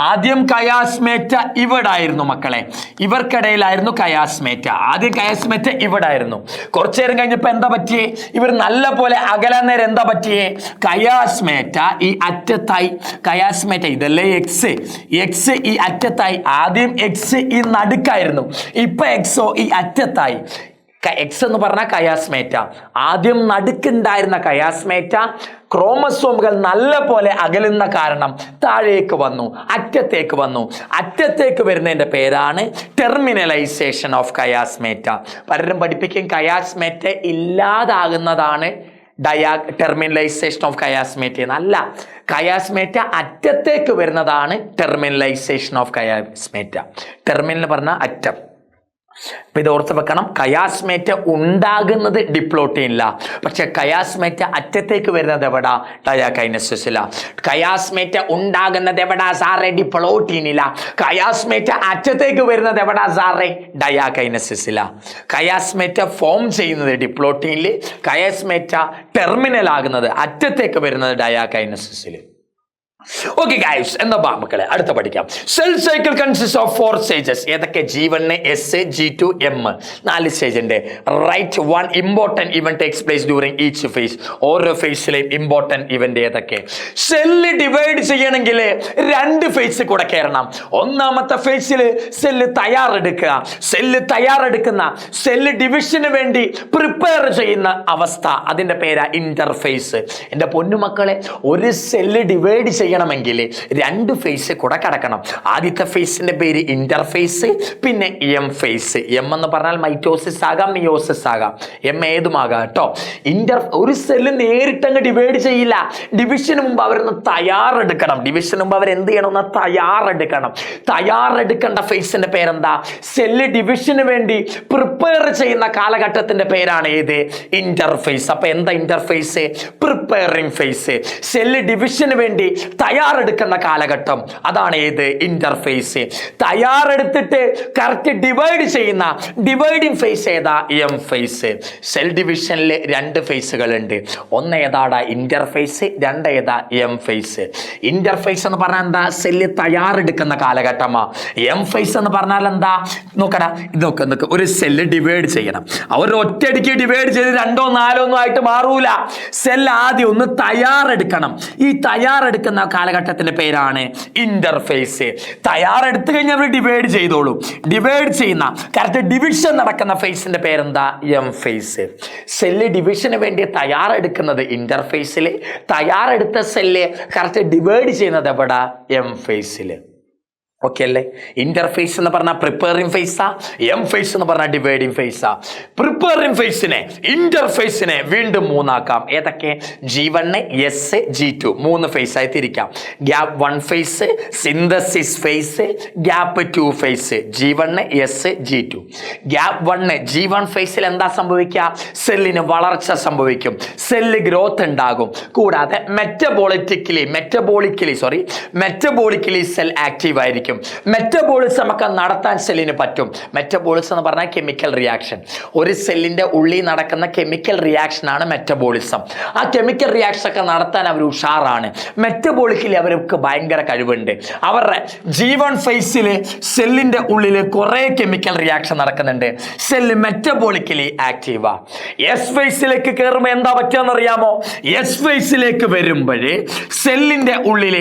ആദ്യം കയാസ്മേറ്റ ഇവിടെ ആയിരുന്നു മക്കളെ, ഇവർക്കിടയിലായിരുന്നു കയാസ്മേറ്റ. ആദ്യം കയാസ്മേറ്റ ഇവിടെ ആയിരുന്നു. കുറച്ചു നേരം കഴിഞ്ഞപ്പോ എന്താ പറ്റിയേ? ഇവർ നല്ല പോലെ അകലാൻ നേരം എന്താ പറ്റിയേ? കയാസ്മേറ്റ ഈ അറ്റത്തായി. കയാസ്മേറ്റ ഇതല്ലേ എക്സ്, എക്സ് ഈ അറ്റത്തായി. ആദ്യം എക്സ് ഈ നടുക്കായിരുന്നു, ഇപ്പൊ എക്സോ ഈ അറ്റത്തായി. എക്സ് എന്ന് പറഞ്ഞാൽ കയാസ്മേറ്റ. ആദ്യം നടുക്കുണ്ടായിരുന്ന കയാസ്മേറ്റ ക്രോമസോമുകൾ നല്ല പോലെ അകലുന്ന കാരണം താഴേക്ക് വന്നു, അറ്റത്തേക്ക് വന്നു. അറ്റത്തേക്ക് വരുന്നതിന്റെ പേരാണ് ടെർമിനലൈസേഷൻ ഓഫ് കയാസ്മേറ്റ. പലരും പഠിപ്പിക്കും കയാസ്മേറ്റ ഇല്ലാതാകുന്നതാണ് ടെർമിനലൈസേഷൻ ഓഫ് കയാസ്മേറ്റ എന്നല്ല. കയാസ്മേറ്റ അറ്റത്തേക്ക് വരുന്നതാണ് ടെർമിനലൈസേഷൻ ഓഫ് കയാസ്മേറ്റ. ടെർമിനൽ പറഞ്ഞാൽ അറ്റം. അപ്പൊ ഇത് ഓർത്ത് വെക്കണം. കയാസ്മേറ്റ ഉണ്ടാകുന്നത് ഡിപ്ലോട്ടീനില, പക്ഷെ കയാസ്മേറ്റ അറ്റത്തേക്ക് വരുന്നത് എവിടാ? ഡയാകൈനസിസില. കയാസ്മേറ്റ ഉണ്ടാകുന്നത് എവിടാ സാറേ? ഡിപ്ലോട്ടീനില. കയാസ്മേറ്റ അറ്റത്തേക്ക് വരുന്നത് എവിടാ സാറേ? ഡയാകൈനസിസില. കയാസ്മേറ്റ ഫോം ചെയ്യുന്നത് ഡിപ്ലോട്ടീനിൽ, കയാസ്മേറ്റ ടെർമിനൽ ആകുന്നത് അറ്റത്തേക്ക് വരുന്നത് ഡയാകൈനസിസിൽ. ഓക്കെ ഗൈസ്, എന്താ മക്കളെ അടുത്ത പഠിക്കാം. Cell cycle consist of 4 stages. ഏതൊക്കെ? G1, S, G2, M. 4 stage ഉണ്ട്. Right. 1 important event takes place during each phase. ഓരോ ഫേസിലെയും ഇമ്പോർട്ടന്റ് ഇവന്റ് ഏതൊക്കെ? സെല്ല് ഡിവൈഡ് ചെയ്യണമെങ്കിൽ 2 ഫേസ് കൂടെ കയറണം. ഒന്നാമത്തെ ഫേസിൽ സെല്ല് തയ്യാറെടുക്കുക. സെല്ല് ഡിവിഷന് വേണ്ടി പ്രിപ്പയർ ചെയ്യുന്ന അവസ്ഥ, അതിന്റെ പേരാ ഇന്റർഫേസ്. എന്റെ പൊന്നുമക്കളെ, ഒരു സെല്ല് ഡിവൈഡ് ചെയ്യണമെങ്കിൽ 2 ഫേസ് കൂടെ കടക്കണം. ആദ്യത്തെ ഫേസിന്റെ പേര് ഇന്റർഫേസ്, പിന്നെ എം ഫേസ്. എം എന്ന് പറഞ്ഞാൽ മൈറ്റോസിസ് ആകാം, മിയോസിസ് ആകാം, എം ഏതുമാകാം കേട്ടോ. ഒരു സെല്ല് നേരിട്ടങ്ങ് ഡിവൈഡ് ചെയ്യില്ല. ഡിവിഷന് മുമ്പ് അവരൊന്ന് തയ്യാറെടുക്കണം. ഡിവിഷന് മുമ്പ് അവരെന്ത് ചെയ്യണം? ഒന്ന് തയ്യാറെടുക്കേണ്ട ഫേസിന്റെ പേരെന്താ? സെല്ല് ഡിവിഷന് വേണ്ടി പ്രിപ്പയർ ചെയ്യുന്ന കാലഘട്ടത്തിന്റെ പേരാണ് ഏത്? ഇന്റർഫേസ്. അപ്പൊ എന്താ ഇന്റർഫേസ്? Preparing phase. സെല്ല് ഡിവിഷന് വേണ്ടി തയ്യാറെടുക്കുന്ന കാലഘട്ടം, അതാണ് ഏത്? ഇന്റർഫേസ്. തയ്യാറെടുത്തിട്ട് കറക്റ്റ് ഡിവൈഡ് ചെയ്യുന്ന ഡിവൈഡിങ് ഫേസ് ഏതാ? M phase. സെൽ ഡിവിഷനിൽ 2 ഫേസുകൾ ഉണ്ട്. ഒന്ന് ഏതാടാ? ഇന്റർഫേസ്. 2 ഏതാ? M face. ഇന്റർഫേസ് എന്ന് പറഞ്ഞാൽ എന്താ? സെല്ല് തയ്യാറെടുക്കുന്ന കാലഘട്ടമാ. എം ഫേസ് എന്ന് പറഞ്ഞാൽ എന്താ? നോക്കടാ, ഇത് നോക്ക്. ഒരു സെല്ല് ഡിവൈഡ് ചെയ്യണം. അവർ ഒറ്റയടിക്ക് ഡിവൈഡ് ചെയ്ത് 2 4 ഒന്നും ആയിട്ട് മാറൂല. സെല്ല് ആദ്യം ഒന്ന് തയ്യാറെടുക്കണം. ഈ തയ്യാറെടുക്കുന്ന കാലഘട്ടത്തിന്റെ പേരാണ് ഇന്റർഫേസ്. തയ്യാറെടുത്തു കഴിഞ്ഞാൽ അവർ ഡിവൈഡ് ചെയ്തോളൂ. ഡിവൈഡ് ചെയ്യുന്ന കറക്റ്റ് ഡിവിഷൻ നടക്കുന്ന ഫേസിന്റെ പേരെന്താ? M phase. സെല്ല് ഡിവിഷന് വേണ്ടി തയ്യാറെടുക്കുന്നത് ഇന്റർഫേസിൽ, തയ്യാറെടുത്ത സെല്ല് കറക്റ്റ് ഡിവൈഡ് ചെയ്യുന്നത് എവിടെ? എം ഫേസിൽ. ഓക്കെ അല്ലേ? ഇന്റർഫേസ് എന്ന് പറഞ്ഞാൽ പ്രിപ്പയറിംഗ് ഫേസാ, എം ഫേസ് എന്ന് പറഞ്ഞാൽ ഡിവൈഡിംഗ് ഫേസാ. പ്രിപ്പയറിംഗ് ഫേസിനെ, ഇന്റർഫേസിനെ വീണ്ടും 3 ആക്കാം. ഏതൊക്കെ? G1, S, G2. 3 ഫേസായി തിരിക്കാം. Gap 1 phase, synthesis phase, gap 2 phase. G1, S, G2. Gap 1 G1 ഫേസിൽ എന്താ സംഭവിക്കുക? സെല്ലിന് വളർച്ച സംഭവിക്കും, സെല്ല് ഗ്രോത്ത് ഉണ്ടാകും. കൂടാതെ മെറ്റബോളിക്കലി സെൽ ആക്റ്റീവ് ആയിരിക്കും. മെറ്റബോളിസം ഒക്കെ നടത്താൻ സെല്ലിന് പറ്റും. മെറ്റബോളിസം എന്ന് പറഞ്ഞാൽ കെമിക്കൽ റിയാക്ഷൻ. ഒരു സെല്ലിന്റെ ഉള്ളിൽ നടക്കുന്ന കെമിക്കൽ റിയാക്ഷൻ ആണ് മെറ്റബോളിസം. ആ കെമിക്കൽ റിയാക്ഷൻ ഒക്കെ നടത്താൻ അവർ ഉഷാറാണ്. മെറ്റബോളിക്കലി അവർക്ക് ഭയങ്കര കഴിവുണ്ട്. അവരുടെ G1 ഫേസിൽ സെല്ലിന്റെ ഉള്ളിൽ കുറെ കെമിക്കൽ റിയാക്ഷൻ നടക്കുന്നുണ്ട്. സെല്ല് മെറ്റബോളിക്കലി ആക്റ്റീവാ. എസ് ഫേസിലേക്ക് കയറുമ്പോൾ എന്താ പറ്റുകയെന്ന് അറിയാമോ? എസ് ഫേസിലേക്ക് വരുമ്പോൾ സെല്ലിന്റെ ഉള്ളിൽ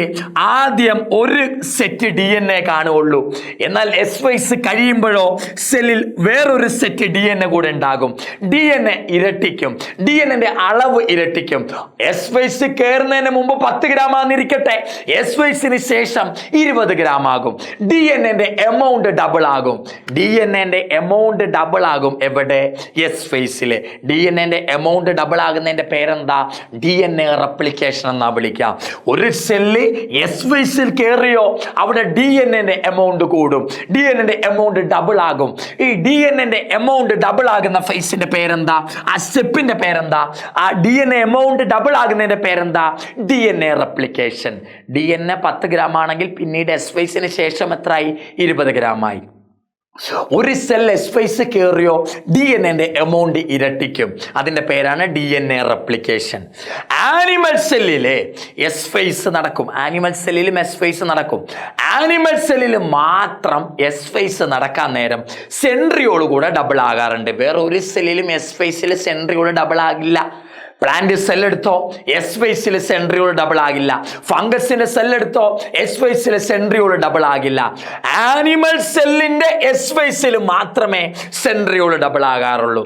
ആദ്യം ഒരു സെറ്റ് DNA കാണുകയുള്ളൂ. എന്നാൽ എസ് ഫേസ് കഴിയുമ്പോഴോ സെല്ലിൽ വേറൊരു സെറ്റ് DNA കൂടെ ഉണ്ടാകും. DNA ഇരട്ടിക്കും, DNA അളവ് ഇരട്ടിക്കും. എസ് ഫേസ് കയറുന്നതിന് മുമ്പ് 10 ഗ്രാം ആണെന്നിരിക്കട്ടെ, എസ് ഫേസിന് ശേഷം 20 ഗ്രാം ആകും. DNA എമൗണ്ട് ഡബിൾ ആകും. എവിടെ? എസ് ഫേസിൽ. DNA എമൗണ്ട് ഡബിൾ ആകുന്നതിന്റെ പേരെന്താ? DNA റെപ്ലിക്കേഷൻ എന്നാ വിളിക്കാം. ഒരു സെല്ല് എസ് ഫേസിൽ കയറിയോ അവിടെ DNA എൻ എന്റെ എമൗണ്ട് കൂടും, ഡി എൻ എന്റെ എമൗണ്ട് ഡബിൾ ആകും. ഈ ഡി എൻ എന്റെ എമൗണ്ട് ഡബിൾ ആകുന്ന ഫേസിന്റെ പേരെന്താ? ആ സ്റ്റെപ്പിന്റെ പേരെന്താ? ആ D N A amount double ആകുന്നതിന്റെ പേരെന്താ? D N A replication. D N A 10 gram ആണെങ്കിൽ പിന്നീട് എസ് ഫേസിന് ശേഷം എത്രയായി? 20 ഗ്രാമായി. ഒരു സെൽ എസ് ഫേസ് കയറിയോ ഡി എൻ എന്റെ എമൗണ്ട് ഇരട്ടിക്കും. അതിന്റെ പേരാണ് D N A replication. Animal സെല്ലിലെ എസ് ഫേസ് നടക്കും, ആനിമൽ സെല്ലിലും എസ് ഫേസ് നടക്കും. ആനിമൽ സെല്ലിൽ മാത്രം എസ് ഫേസ് നടക്കാൻ നേരം സെൻട്രിയോള് കൂടെ ഡബിൾ ആകാറുണ്ട്. വേറെ ഒരു സെല്ലിലും എസ് ഫേസിൽ സെൻട്രിയോള് ഡബിൾ ആകില്ല. പ്ലാന്റ് സെൽ എടുത്തോ, എസ് ഫേസിൽ സെൻട്രിയോൾ ഡബിൾ ആകില്ല. ഫംഗസിന്റെ സെൽ എടുത്തോ, എസ് ഫേസിൽ സെൻട്രിയോൾ ഡബിൾ ആകില്ല. ആനിമൽ സെല്ലിന്റെ എസ് ഫേസിൽ മാത്രമേ സെൻട്രിയോൾ ഡബിൾ ആകാറുള്ളൂ.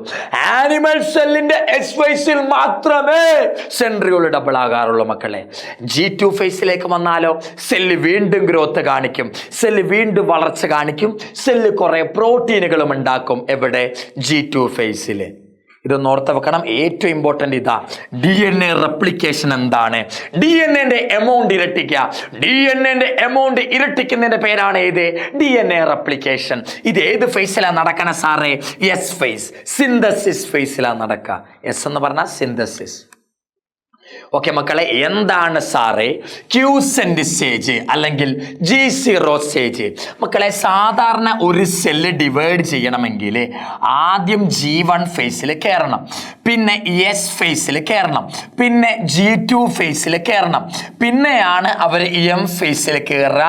ആനിമൽ സെല്ലിന്റെ എസ് ഫേസിൽ മാത്രമേ സെൻട്രിയോൾ ഡബിൾ ആകാറുള്ളൂ മക്കളെ. G2 ഫേസിലേക്ക് വന്നാലോ സെല്ല് വീണ്ടും ഗ്രോത്ത് കാണിക്കും, സെല്ല് വീണ്ടും വളർച്ച കാണിക്കും, സെല്ല് കുറെ പ്രോട്ടീനുകളും ഉണ്ടാക്കും. എവിടെ? G2 ഫേസിൽ. ഇതൊന്ന് ഓർത്ത് വെക്കണം. ഏറ്റവും ഇമ്പോർട്ടൻ്റ് ഇതാ, ഡി എൻ എ റെപ്ലിക്കേഷൻ എന്താണ്? ഡി എൻ എന്റെ എമൗണ്ട് ഇരട്ടിക്കുക. ഡി എൻ എന്റെ എമൗണ്ട് ഇരട്ടിക്കുന്നതിന്റെ പേരാണ് ഏത്? D N A replication. ഇത് ഏത് ഫേസിലാണ് നടക്കണ സാറേ? എസ് ഫേസ്, സിന്തസിസ് ഫേസിലാണ് നടക്കുക. എസ് എന്ന് പറഞ്ഞാൽ സിന്തസിസ്. ഓക്കെ മക്കളെ, എന്താണ് സാറേ ക്യൂസെന്റ് സ്റ്റേജ് അല്ലെങ്കിൽ G0 സ്റ്റേജ്? മക്കളെ, സാധാരണ ഒരു സെല്ല് ഡിവൈഡ് ചെയ്യണമെങ്കിൽ ആദ്യം G1 ഫേസിൽ കയറണം, പിന്നെ എസ് ഫേസിൽ കയറണം, പിന്നെ G2 ഫേസിൽ കയറണം, പിന്നെയാണ് അവർ എം ഫേസിൽ കയറുക.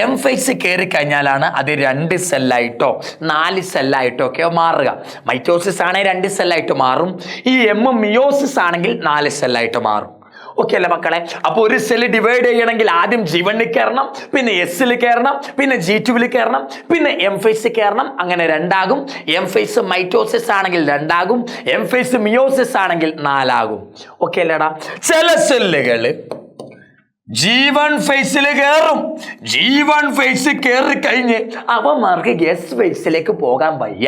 എം ഫേസ് കയറി കഴിഞ്ഞാലാണ് അത് 2 സെല്ലായിട്ടോ 4 സെല്ലായിട്ടോ ഒക്കെ മാറുക. മൈറ്റോസിസ് ആണെങ്കിൽ 2 സെല്ലായിട്ട് മാറും. ഈ എം മിയോസിസ് ആണെങ്കിൽ 4 സെല്ലായിട്ട് മാറും. ഓക്കെ അല്ലേ മക്കളെ? അപ്പൊ ഒരു സെല്ല് ഡിവൈഡ് ചെയ്യണമെങ്കിൽ ആദ്യം G1 കയറണം, പിന്നെ എസ്സിൽ കയറണം, പിന്നെ G2 കയറണം, പിന്നെ എം ഫേസ് കയറണം. അങ്ങനെ 2 ആകും. എം ഫേസ് മൈറ്റോസിസ് ആണെങ്കിൽ 2 ആകും, എം ഫേസ് മിയോസിസ് ആണെങ്കിൽ 4 ആകും. ഓക്കെ അല്ലേടാ? ചില സെല്ലുകൾ G1 ഫേസിൽ കയറും. G1 ഫേസ് കയറി കഴിഞ്ഞ് അവന്മാർക്ക് എസ് ഫേസിലേക്ക് പോകാൻ വയ്യ.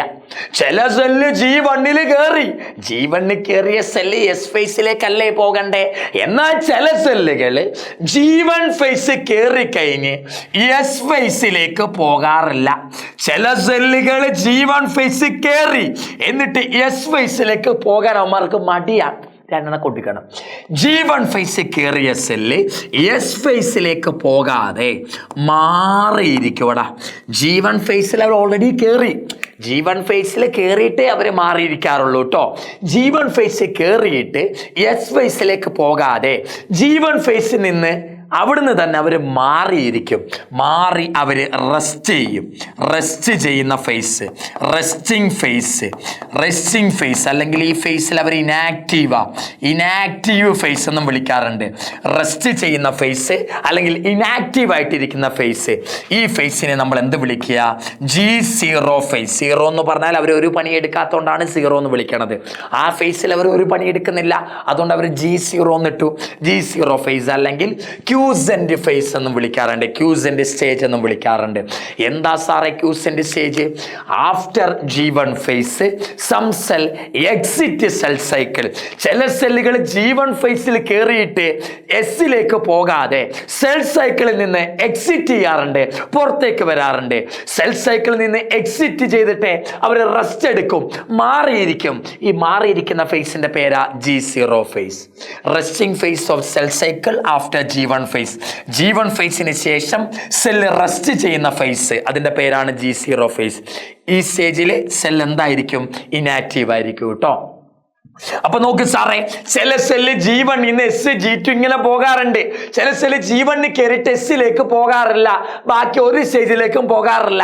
ചില സെല്ല് G1 കയറി, G1 കയറിയ സെല്ല് എസ് ഫേസിലേക്കല്ലേ പോകണ്ടേ? എന്നാൽ ചില സെല്ലുകൾ G1 ഫേസ് കയറി കഴിഞ്ഞ് എസ് ഫേസിലേക്ക് പോകാറില്ല. ചില സെല്ലുകൾ G1 ഫേസ് കയറി എന്നിട്ട് എസ് ഫേസിലേക്ക് പോകാൻ അവന്മാർക്ക് മടിയാണ്. 2 കൊടുക്കണം. G1 ഫേസ് കയറിയ സെല്ല് എസ് ഫേസിലേക്ക് പോകാതെ മാറിയിരിക്കുവടാ. G1 ഫേസിൽ അവർ ഓൾറെഡി കയറി, G1 ഫേസിൽ കയറിയിട്ടേ അവർ മാറിയിരിക്കാറുള്ളൂ കേട്ടോ. G1 ഫേസ് കയറിയിട്ട് എസ് ഫേസിലേക്ക് പോകാതെ G1 ഫേസിൽ നിന്ന് അവിടുന്ന് തന്നെ അവർ മാറിയിരിക്കും. മാറി അവർ റെസ്റ്റ് ചെയ്യും. റെസ്റ്റ് ചെയ്യുന്ന phase resting phase, resting phase അല്ലെങ്കിൽ ഈ ഫേസിൽ അവർ ഇനാക്റ്റീവ് ഫേസ് എന്നും വിളിക്കാറുണ്ട്. റെസ്റ്റ് ചെയ്യുന്ന ഫേസ് അല്ലെങ്കിൽ ഇനാക്റ്റീവ് ആയിട്ടിരിക്കുന്ന ഫേസ്, ഈ ഫേസിനെ നമ്മൾ എന്ത് വിളിക്കുക? G0 face. 0 എന്ന് പറഞ്ഞാൽ അവർ ഒരു പണി എടുക്കാത്തതുകൊണ്ടാണ് 0 എന്ന് വിളിക്കണത്. ആ ഫേസിൽ അവർ ഒരു പണി എടുക്കുന്നില്ല, അതുകൊണ്ട് അവർ G0 എന്നിട്ടു. G0 ഫേസ് അല്ലെങ്കിൽ ക്യൂസെന്റ് ഫേസ് എന്നും വിളിക്കാറുണ്ട്, ക്യൂസെന്റ് സ്റ്റേജ് എന്നും വിളിക്കാറുണ്ട്. എന്താ സാറേ quiescent stage? After G1 phase some cell exit cell cycle. ചില സെല്ലുകൾ G1 ഫേസിൽ കയറിയിട്ട് എസിലേക്ക് പോകാതെ സെൽ സൈക്കിളിൽ നിന്ന് എക്സിറ്റ് ചെയ്യാറുണ്ട്, പുറത്തേക്ക് വരാറുണ്ട്. സെൽ സൈക്കിളിൽ നിന്ന് എക്സിറ്റ് ചെയ്തിട്ട് അവർ റെസ്റ്റ് എടുക്കും, മാറിയിരിക്കും. ഈ മാറിയിരിക്കുന്ന ഫേസിന്റെ പേരാ G0 phase. Resting phase of cell cycle after G1 phase. G1 ഫേസിന് ശേഷം സെല്ല് റെസ്റ്റ് ചെയ്യുന്ന ഫേസ്, അതിന്റെ പേരാണ് G0 ഫേസ്. ഈ സ്റ്റേജിൽ സെൽ എന്തായിരിക്കും? ഇനാക്റ്റീവ് ആയിരിക്കും കേട്ടോ. അപ്പൊ നോക്ക് സാറേ, ചില സെല്ല് G1 എസ് G2 ഇങ്ങനെ പോകാറുണ്ട്. ചില സെല്ല് G1 കയറിയിട്ട് എസ്സിലേക്ക് പോകാറില്ല, ബാക്കി ഒരു സ്റ്റേജിലേക്കും പോകാറില്ല.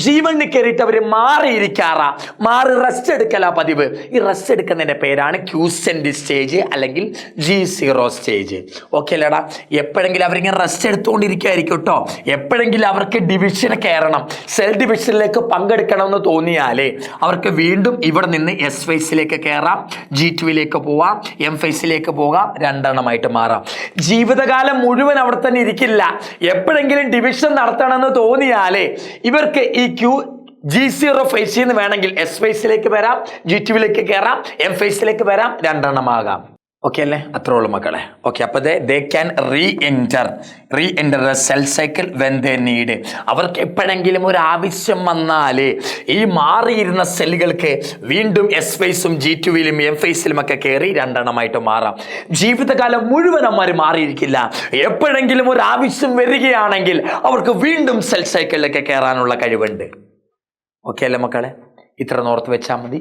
G1 കയറിയിട്ട് അവർ മാറിയിരിക്കാറാ, മാറി റെസ്റ്റ് എടുക്കല പതിവ്. ഈ റെസ്റ്റ് എടുക്കുന്നതിന്റെ പേരാണ് ക്യൂസെന്റ് സ്റ്റേജ് അല്ലെങ്കിൽ G0 സ്റ്റേജ്. ഓക്കെ അല്ലേടാ? എപ്പോഴെങ്കിലും അവരിങ്ങനെ റെസ്റ്റ് എടുത്തുകൊണ്ടിരിക്കുകയായിരിക്കും കേട്ടോ. എപ്പോഴെങ്കിലും അവർക്ക് ഡിവിഷന് കയറണം, സെൽ ഡിവിഷനിലേക്ക് പങ്കെടുക്കണമെന്ന് തോന്നിയാലേ അവർക്ക് വീണ്ടും ഇവിടെ നിന്ന് എസ് ഫേസിലേക്ക് കയറാം, G2 പോവാം, എം ഫേസിലേക്ക് പോകാം, 2 എണ്ണമായിട്ട് മാറാം. ജീവിതകാലം മുഴുവൻ അവിടെ തന്നെ ഇരിക്കില്ല. എപ്പോഴെങ്കിലും ഡിവിഷൻ നടത്തണമെന്ന് തോന്നിയാലേ ഇവർക്ക് ഈ G0 ഫേസിൽ നിന്ന് വേണമെങ്കിൽ എസ് ഫേസിലേക്ക് വരാം, G2 കയറാം, എം ഫേസിലേക്ക് വരാം, 2 എണ്ണമാകാം. ഓക്കെ അല്ലേ? അത്രേ ഉള്ളൂ മക്കളെ. ഓക്കെ, അപ്പോൾ they can re enter the cell cycle when they need. അവർക്ക് എപ്പോഴെങ്കിലും ഒരു ആവശ്യം വന്നാൽ ഈ മാറിയിരുന്ന സെല്ലുകൾക്ക് വീണ്ടും എസ് ഫേസും G2-ലും എം ഫേസിലും ഒക്കെ കയറി രണ്ടെണ്ണമായിട്ട് മാറാം. ജീവിതകാലം മുഴുവൻ അമ്മമാർ മാറിയിരിക്കില്ല. എപ്പോഴെങ്കിലും ഒരു ആവശ്യം വരികയാണെങ്കിൽ അവർക്ക് വീണ്ടും സെൽ സൈക്കിളിലൊക്കെ കയറാനുള്ള കഴിവുണ്ട്. ഓക്കെ അല്ലേ മക്കളെ? ഇത്ര ഓർത്ത് വെച്ചാൽ മതി.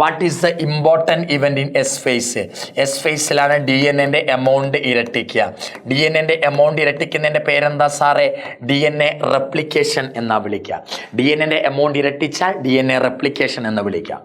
What is the important event in S phase? S ഫേസിലാണ് DNA എമൗണ്ട് ഇരട്ടിക്കുക. DNA എമൗണ്ട് ഇരട്ടിക്കുന്നതിൻ്റെ പേരെന്താ സാറേ? DNA റെപ്ലിക്കേഷൻ എന്നാ വിളിക്കുക. DNA എമൗണ്ട് ഇരട്ടിച്ചാൽ DNA റെപ്ലിക്കേഷൻ എന്ന് വിളിക്കുക.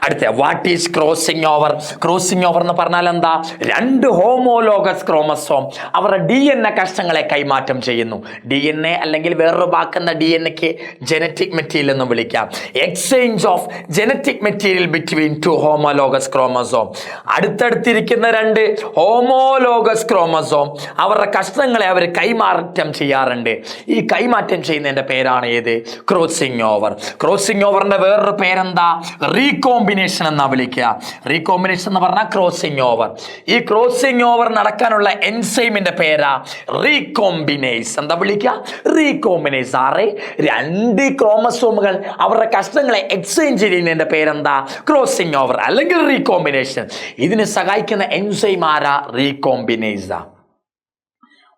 അടുത്ത what is crossing over? Crossing over എന്ന് പറഞ്ഞാൽ എന്താ? രണ്ട് ഹോമോലോഗസ് ക്രോമസോം അവരുടെ DNA കഷ്ണങ്ങളെ കൈമാറ്റം ചെയ്യുന്നു. DNA അല്ലെങ്കിൽ വേറൊരു വാക്കുന്ന DNAക്ക് ജനറ്റിക് മെറ്റീരിയൽ എന്ന് വിളിക്കാം. Exchange of genetic material between two homologous chromosome. അടുത്തടുത്തിരിക്കുന്ന രണ്ട് ഹോമോലോഗസ് ക്രോമസോം അവരുടെ കഷ്ണങ്ങളെ അവർ കൈമാറ്റം ചെയ്യാറുണ്ട്. ഈ കൈമാറ്റം ചെയ്യുന്നതിന്റെ പേരാണ് ഏത്? Crossing over. ക്രോസിംഗ് ഓവറിന്റെ വേറൊരു പേരെന്താ? റീകോമ്പിനേഷൻ എന്നാ വിളിക്കുക. റീകോമ്പിനേഷൻ എന്ന് പറഞ്ഞാൽ ക്രോസിംഗ് ഓവർ. ഈ ക്രോസിംഗ് ഓവർ നടക്കാനുള്ള എൻസൈമിന്റെ പേരാ റീകോമ്പിനേസ്. എന്താ വിളിക്കുക? റീകോമ്പിനേസ്. ആറ് രണ്ട് ക്രോമസോമുകൾ അവരുടെ കഷ്ണങ്ങളെ എക്സ്ചേഞ്ച് ചെയ്യുന്നതിന്റെ പേരെന്താ? ക്രോസിംഗ് ഓവർ അല്ലെങ്കിൽ റീകോമ്പിനേഷൻ. ഇതിന് സഹായിക്കുന്ന എൻസൈം ആരാ? റീകോമ്പിനേസാ.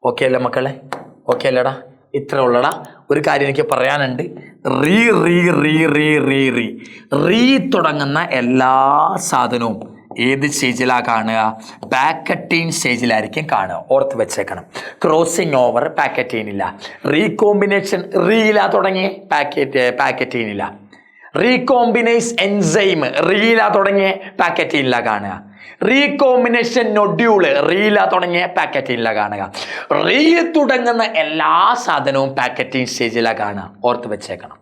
ഓക്കെ അല്ലേ മക്കളെ? ഓക്കെ അല്ലേടാ? ഇത്ര ഉള്ളടാ. ഒരു കാര്യം എനിക്ക് പറയാനുണ്ട്. റീ തുടങ്ങുന്ന എല്ലാ സാധനവും ഏത് സ്റ്റേജിലാണ് കാണുക? പാക്കറ്റീൻ സ്റ്റേജിലായിരിക്കും കാണുക. ഓർത്ത് വെച്ചേക്കണം. ക്രോസിംഗ് ഓവർ പാക്കറ്റീനില്ല. റീകോമ്പിനേഷൻ റീല തുടങ്ങി പാക്കറ്റീനില്ല. റീകോമ്പിനേസ് എൻസൈം റീല തുടങ്ങിയ പാക്കറ്റീനില കാണുക. റീകോമ്പിനേഷൻ നൊഡ്യൂള് റീല തുടങ്ങിയ പാക്കറ്റീനില കാണുക. റീ തുടങ്ങുന്ന എല്ലാ സാധനവും പാക്കറ്റീൻ സ്റ്റേജിലാണ് കാണുക. ഓർത്ത് വെച്ചേക്കണം.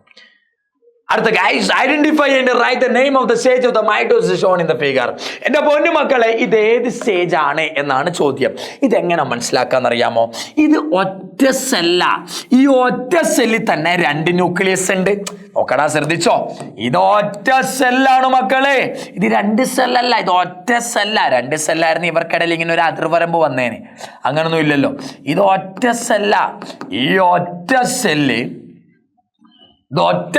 അടുത്ത guys, identify and write the name of the stage of the mitosis shown in the figure. എൻ്റെ പൊന്നു മക്കളെ, ഇത് ഏത് സ്റ്റേജ് ആണ് എന്നാണ് ചോദ്യം. ഇതെങ്ങനെ മനസ്സിലാക്കാന്നറിയാമോ? ഇത് ഒറ്റ സെല്ല. ഈ ഒറ്റ സെല്ലിൽ തന്നെ രണ്ട് ന്യൂക്ലിയസ് ഉണ്ട്. നോക്കടാ, ശ്രദ്ധിച്ചോ. ഇത് ഒറ്റ സെല്ലാണ് മക്കളെ. ഇത് രണ്ട് സെല്ലല്ല, ഇത് ഒറ്റ സെല്ല. രണ്ട് സെല്ലായിരുന്നു ഇവർക്കിടയിൽ ഇങ്ങനെ ഒരു അതിർവരമ്പ് വന്നേന്. അങ്ങനൊന്നും ഇല്ലല്ലോ. ഇത് ഒറ്റ സെല്ല. ഈ ഒറ്റ സെല്ല് ഇത് ഒറ്റ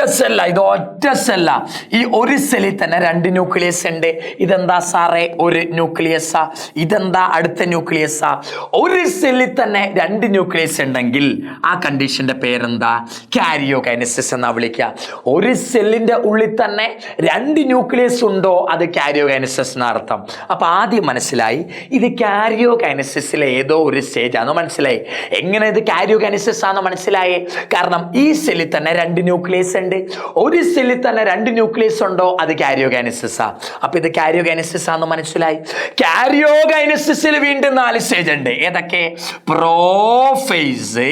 സെല്ല. ഈ ഒരു സെല്ലിൽ തന്നെ രണ്ട് ന്യൂക്ലിയസ് ഉണ്ട്. ഇതെന്താ സാറേ? ഒരു ന്യൂക്ലിയസാ. ഇതെന്താ? അടുത്ത ന്യൂക്ലിയസാ. ഒരു സെല്ലിൽ തന്നെ രണ്ട് ന്യൂക്ലിയസ് ഉണ്ടെങ്കിൽ ആ കണ്ടീഷന്റെ പേരെന്താ? കാരിയോകൈനസിസ് എന്നാ വിളിക്കുക. ഒരു സെല്ലിന്റെ ഉള്ളിൽ തന്നെ രണ്ട് ന്യൂക്ലിയസ് ഉണ്ടോ, അത് കാരിയോകൈനസിസ് എന്ന അർത്ഥം. അപ്പൊ ആദ്യം മനസ്സിലായി ഇത് കാരിയോകൈനസിസിലെ ഏതോ ഒരു സ്റ്റേജ് ആണെന്ന് മനസ്സിലായി. എങ്ങനെ ഇത് കാരിയോകൈനസിസ് ആണെന്ന് മനസ്സിലായേ? കാരണം ഈ സെല്ലിൽ തന്നെ രണ്ട് ന്യൂക്ലിയസ് ഉണ്ട്. ഒരു സെല്ലിൽ തന്നെ രണ്ട് ന്യൂക്ലിയസ് ഉണ്ടോ, അത് കാരിയോകൈനസിസാ. അപ്പൊ ഇത് കാരിയോകൈനസിസ് ആണെന്ന് മനസ്സിലായി. കാരിയോകൈനസിസിൽ വീണ്ടും 4 സ്റ്റേജ് ഉണ്ട്. ഏതൊക്കെ? Prophase,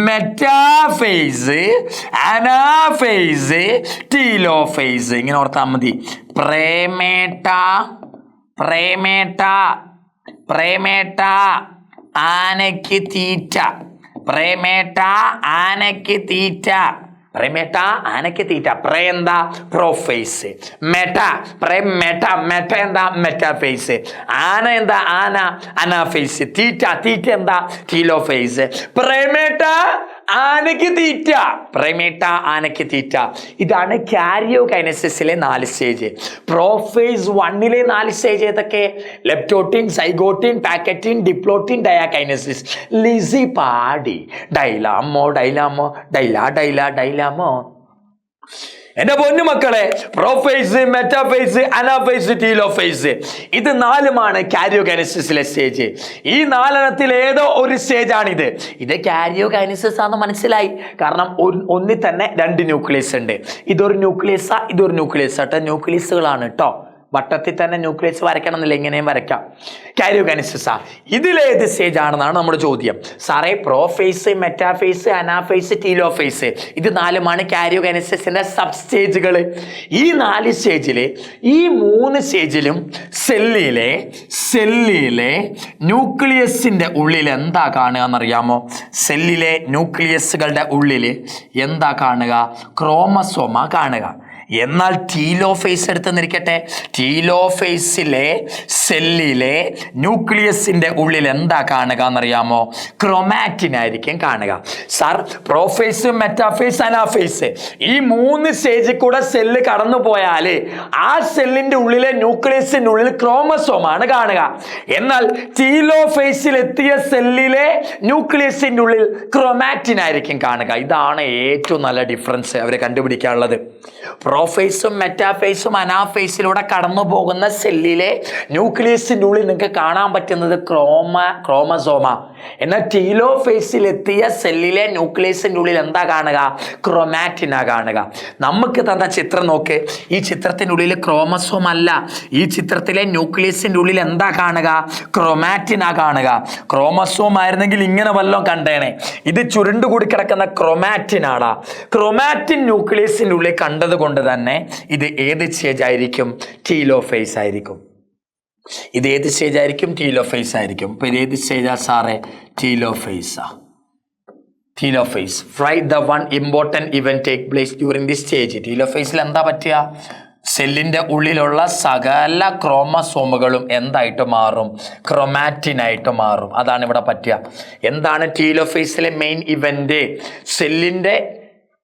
metaphase, anaphase, telophase. ഇങ്ങനെ ഓർത്താൽ മതി. പ്രേമേട്ട ആനയ്ക്ക് തീറ്റ. പ്രേ എന്താ? പ്രോഫേസ്. മെറ്റ എന്താ? മെറ്റാഫേസ്. ആന എന്താ? അനാഫേസ്. തീറ്റ എന്താ? ടീലോഫേസ്. പ്രേമേട്ട ആനയ്ക്ക് തീറ്റ. ഇതാണ് കാരിയോകൈനസിസിലെ 4 സ്റ്റേജ്. പ്രോഫേസ് 1-ലെ 4 സ്റ്റേജ് ഏതൊക്കെ? ലെപ്റ്റോട്ടിൻ, സൈഗോട്ടിൻ, പാക്കറ്റിൻ, ഡിപ്ലോട്ടിൻ, ഡയാകൈനസിസ്. ലിസി പാടി. ഡൈലാമോ. എന്റെ പൊന്നു മക്കളെ, പ്രോഫേസ്, മെറ്റാഫേസ്, അനാഫേസ്, ടീലോഫേസ്, ഇത് 4മാണ് കാരിയോകൈനസിസിലെ സ്റ്റേജ്. ഈ 4 ഏതോ ഒരു സ്റ്റേജ് ആണിത്. ഇത് കാരിയോകൈനസിസ് ആണെന്ന് മനസ്സിലായി. കാരണം ഒന്നിൽ തന്നെ രണ്ട് ന്യൂക്ലിയസ് ഉണ്ട്. ഇതൊരു ന്യൂക്ലിയസാ, ഇതൊരു ന്യൂക്ലിയസ് ആട്ടോ. ന്യൂക്ലിയസുകളാണ് കേട്ടോ. വട്ടത്തിൽ തന്നെ ന്യൂക്ലിയസ് വരയ്ക്കണം എന്നില്ല, ഇങ്ങനെയും വരയ്ക്കാം. കാരിയോകൈനസിസാ. ഇതിലേത് സ്റ്റേജ് ആണെന്നാണ് നമ്മുടെ ചോദ്യം. സാറേ, പ്രോഫേസ്, മെറ്റാഫേസ്, അനാഫേസ്, ടീലോഫേസ്, ഇത് 4മാണ് കാരിയോകൈനസിസിന്റെ സബ് സ്റ്റേജുകൾ. ഈ 4 സ്റ്റേജിൽ ഈ 3 സ്റ്റേജിലും സെല്ലിലെ ന്യൂക്ലിയസിന്റെ ഉള്ളിൽ എന്താ കാണുക എന്നറിയാമോ? സെല്ലിലെ ന്യൂക്ലിയസുകളുടെ ഉള്ളിൽ എന്താ കാണുക? ക്രോമസോമാ കാണുക. എന്നാൽ ടീലോഫേസ് എടുത്തെന്നിരിക്കട്ടെ, ടീലോഫേസിലെ സെല്ലിലെ ന്യൂക്ലിയസിന്റെ ഉള്ളിൽ എന്താ കാണുക എന്നറിയാമോ? ക്രോമാറ്റിൻ ആയിരിക്കും കാണുക. സാർ, പ്രോഫേസ്, മെറ്റാഫേസ്, അനാഫേസ് ഈ 3 സ്റ്റേജിൽ കൂടെ സെല്ല് കടന്നു പോയാൽ ആ സെല്ലിന്റെ ഉള്ളിലെ ന്യൂക്ലിയസിന്റെ ഉള്ളിൽ ക്രോമസോമാണ് കാണുക. എന്നാൽ ടീലോഫേസിൽ എത്തിയ സെല്ലിലെ ന്യൂക്ലിയസിന്റെ ഉള്ളിൽ ക്രോമാറ്റിൻ ആയിരിക്കും കാണുക. ഇതാണ് ഏറ്റവും നല്ല ഡിഫറൻസ് അവരെ കണ്ടുപിടിക്കാനുള്ളത്. പ്രോഫേസും മെറ്റാഫേസും അനാഫേസിലൂടെ കടന്നു പോകുന്ന സെല്ലിലെ ന്യൂക്ലിയസിന്റെ ഉള്ളിൽ നിങ്ങൾക്ക് കാണാൻ പറ്റുന്നത് ക്രോമസോമ. എന്നാൽ ടീലോഫേസിൽ എത്തിയ സെല്ലിലെ ന്യൂക്ലിയസിന്റെ ഉള്ളിൽ എന്താ കാണുക? ക്രോമാറ്റിനാ കാണുക. നമുക്ക് തന്ന ചിത്രം നോക്ക്. ഈ ചിത്രത്തിന്റെ ഉള്ളിൽ ക്രോമസോം അല്ല, ഈ ചിത്രത്തിലെ ന്യൂക്ലിയസിന്റെ ഉള്ളിൽ എന്താ കാണുക? ക്രോമാറ്റിനാ കാണുക. ക്രോമസോം ആയിരുന്നെങ്കിൽ ഇങ്ങനെ വല്ലതും കണ്ടേനെ. ഇത് ചുരുണ്ടുകൂടി കിടക്കുന്ന ക്രോമാറ്റിനാണ്. ക്രോമാറ്റിൻ ന്യൂക്ലിയസിന്റെ ഉള്ളിൽ കണ്ടത് കൊണ്ട് തന്നെ ഇത് ഏത് സ്റ്റേജ് ആയിരിക്കും? ടീലോഫേസ് ആയിരിക്കും. ഇത് ഏത് സ്റ്റേജ് ആയിരിക്കും? ടീലോഫേസ് ആയിരിക്കും. ഇപ്പൊ ഇത് ഏത് സ്റ്റേജാ സാറേ? ടീലോഫേസാ. Telophase. Write the one important event take place during this stage. ടീലോഫേസിൽ എന്താ പറ്റുക? സെല്ലിന്റെ ഉള്ളിലുള്ള സകല ക്രോമസോമുകളും എന്തായിട്ട് മാറും? ക്രോമാറ്റിനായിട്ട് മാറും. അതാണ് ഇവിടെ പറ്റുക. എന്താണ് ടീലോഫേസിലെ മെയിൻ ഇവന്റ്?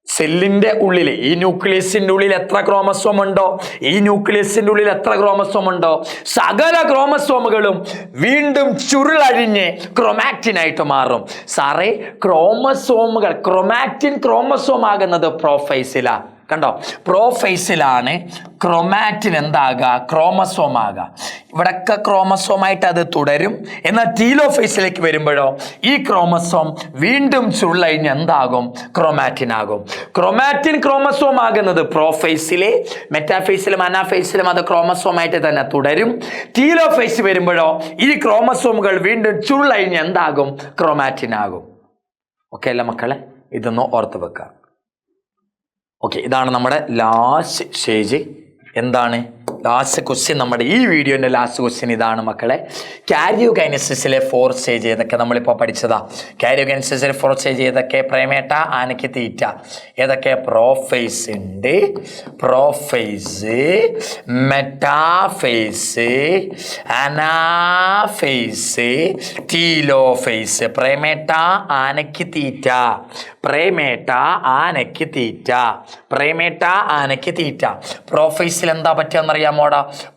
സെല്ലിന്റെ ഉള്ളിൽ, ഈ ന്യൂക്ലിയസിന്റെ ഉള്ളിൽ എത്ര ക്രോമസോം ഉണ്ടോ, ഈ ന്യൂക്ലിയസിന്റെ ഉള്ളിൽ എത്ര ക്രോമസോം ഉണ്ടോ, സകല ക്രോമസോമുകളും വീണ്ടും ചുരുളഴിഞ്ഞ് ക്രോമാറ്റിനായിട്ട് മാറും. സാറേ, ക്രോമസോമുകൾ, ക്രോമാറ്റിൻ ക്രോമസോം ആകുന്നത് പ്രോഫേസിലാ. കണ്ടോ? പ്രോഫേസിലാണ് ക്രോമാറ്റിൻ എന്താകുക? ക്രോമസോം ആകുക. ഇവിടൊക്കെ ക്രോമസോമായിട്ട് അത് തുടരും. എന്നാൽ ടീലോഫേസിലേക്ക് വരുമ്പോഴോ ഈ ക്രോമസോം വീണ്ടും ചുരുളഴിഞ്ഞ് എന്താകും? ക്രോമാറ്റിൻ ആകും. ക്രോമാറ്റിൻ ക്രോമസോം ആകുന്നത് പ്രോഫേസിലെ, മെറ്റാഫേസിലും അനാഫേസിലും അത് ക്രോമസോമായിട്ട് തന്നെ തുടരും. ടീലോഫേസ് വരുമ്പോഴോ ഈ ക്രോമസോമുകൾ വീണ്ടും ചുരുളഴിഞ്ഞ് എന്താകും? ക്രോമാറ്റിൻ ആകും. ഓക്കെ അല്ല മക്കളെ? ഇതൊന്ന് ഓർത്ത് വെക്കുക. ഓക്കെ, ഇതാണ് നമ്മുടെ ലാസ്റ്റ് സ്റ്റേജ്. എന്താണ് ലാസ്റ്റ് ക്വസ്റ്റ്യൻ? നമ്മുടെ ഈ വീഡിയോൻ്റെ ലാസ്റ്റ് ക്വസ്റ്റ്യൻ ഇതാണ് മക്കളെ. കാരിയോഗൈനസിസിലെ 4 സ്റ്റേജ് ഏതൊക്കെ നമ്മളിപ്പോൾ പഠിച്ചതാ? കാരിയോഗൈനസിസിലെ 4 സ്റ്റേജ് ഏതൊക്കെ? പ്രേമേട്ട, ആനയ്ക്ക് തീറ്റ. ഏതൊക്കെ? പ്രോഫേസ് ഉണ്ട്, പ്രോഫേസ്, മെറ്റാഫേസ്, അനാഫേസ്, ടീലോഫേസ്. പ്രേമേട്ട, ആനയ്ക്ക് തീറ്റ. പ്രേമേട്ട, ആനയ്ക്ക് തീറ്റ. പ്രേമേട്ട, ആനയ്ക്ക് തീറ്റ. പ്രോഫേസിൽ എന്താ പറ്റുകയെന്നറിയാമോടാ?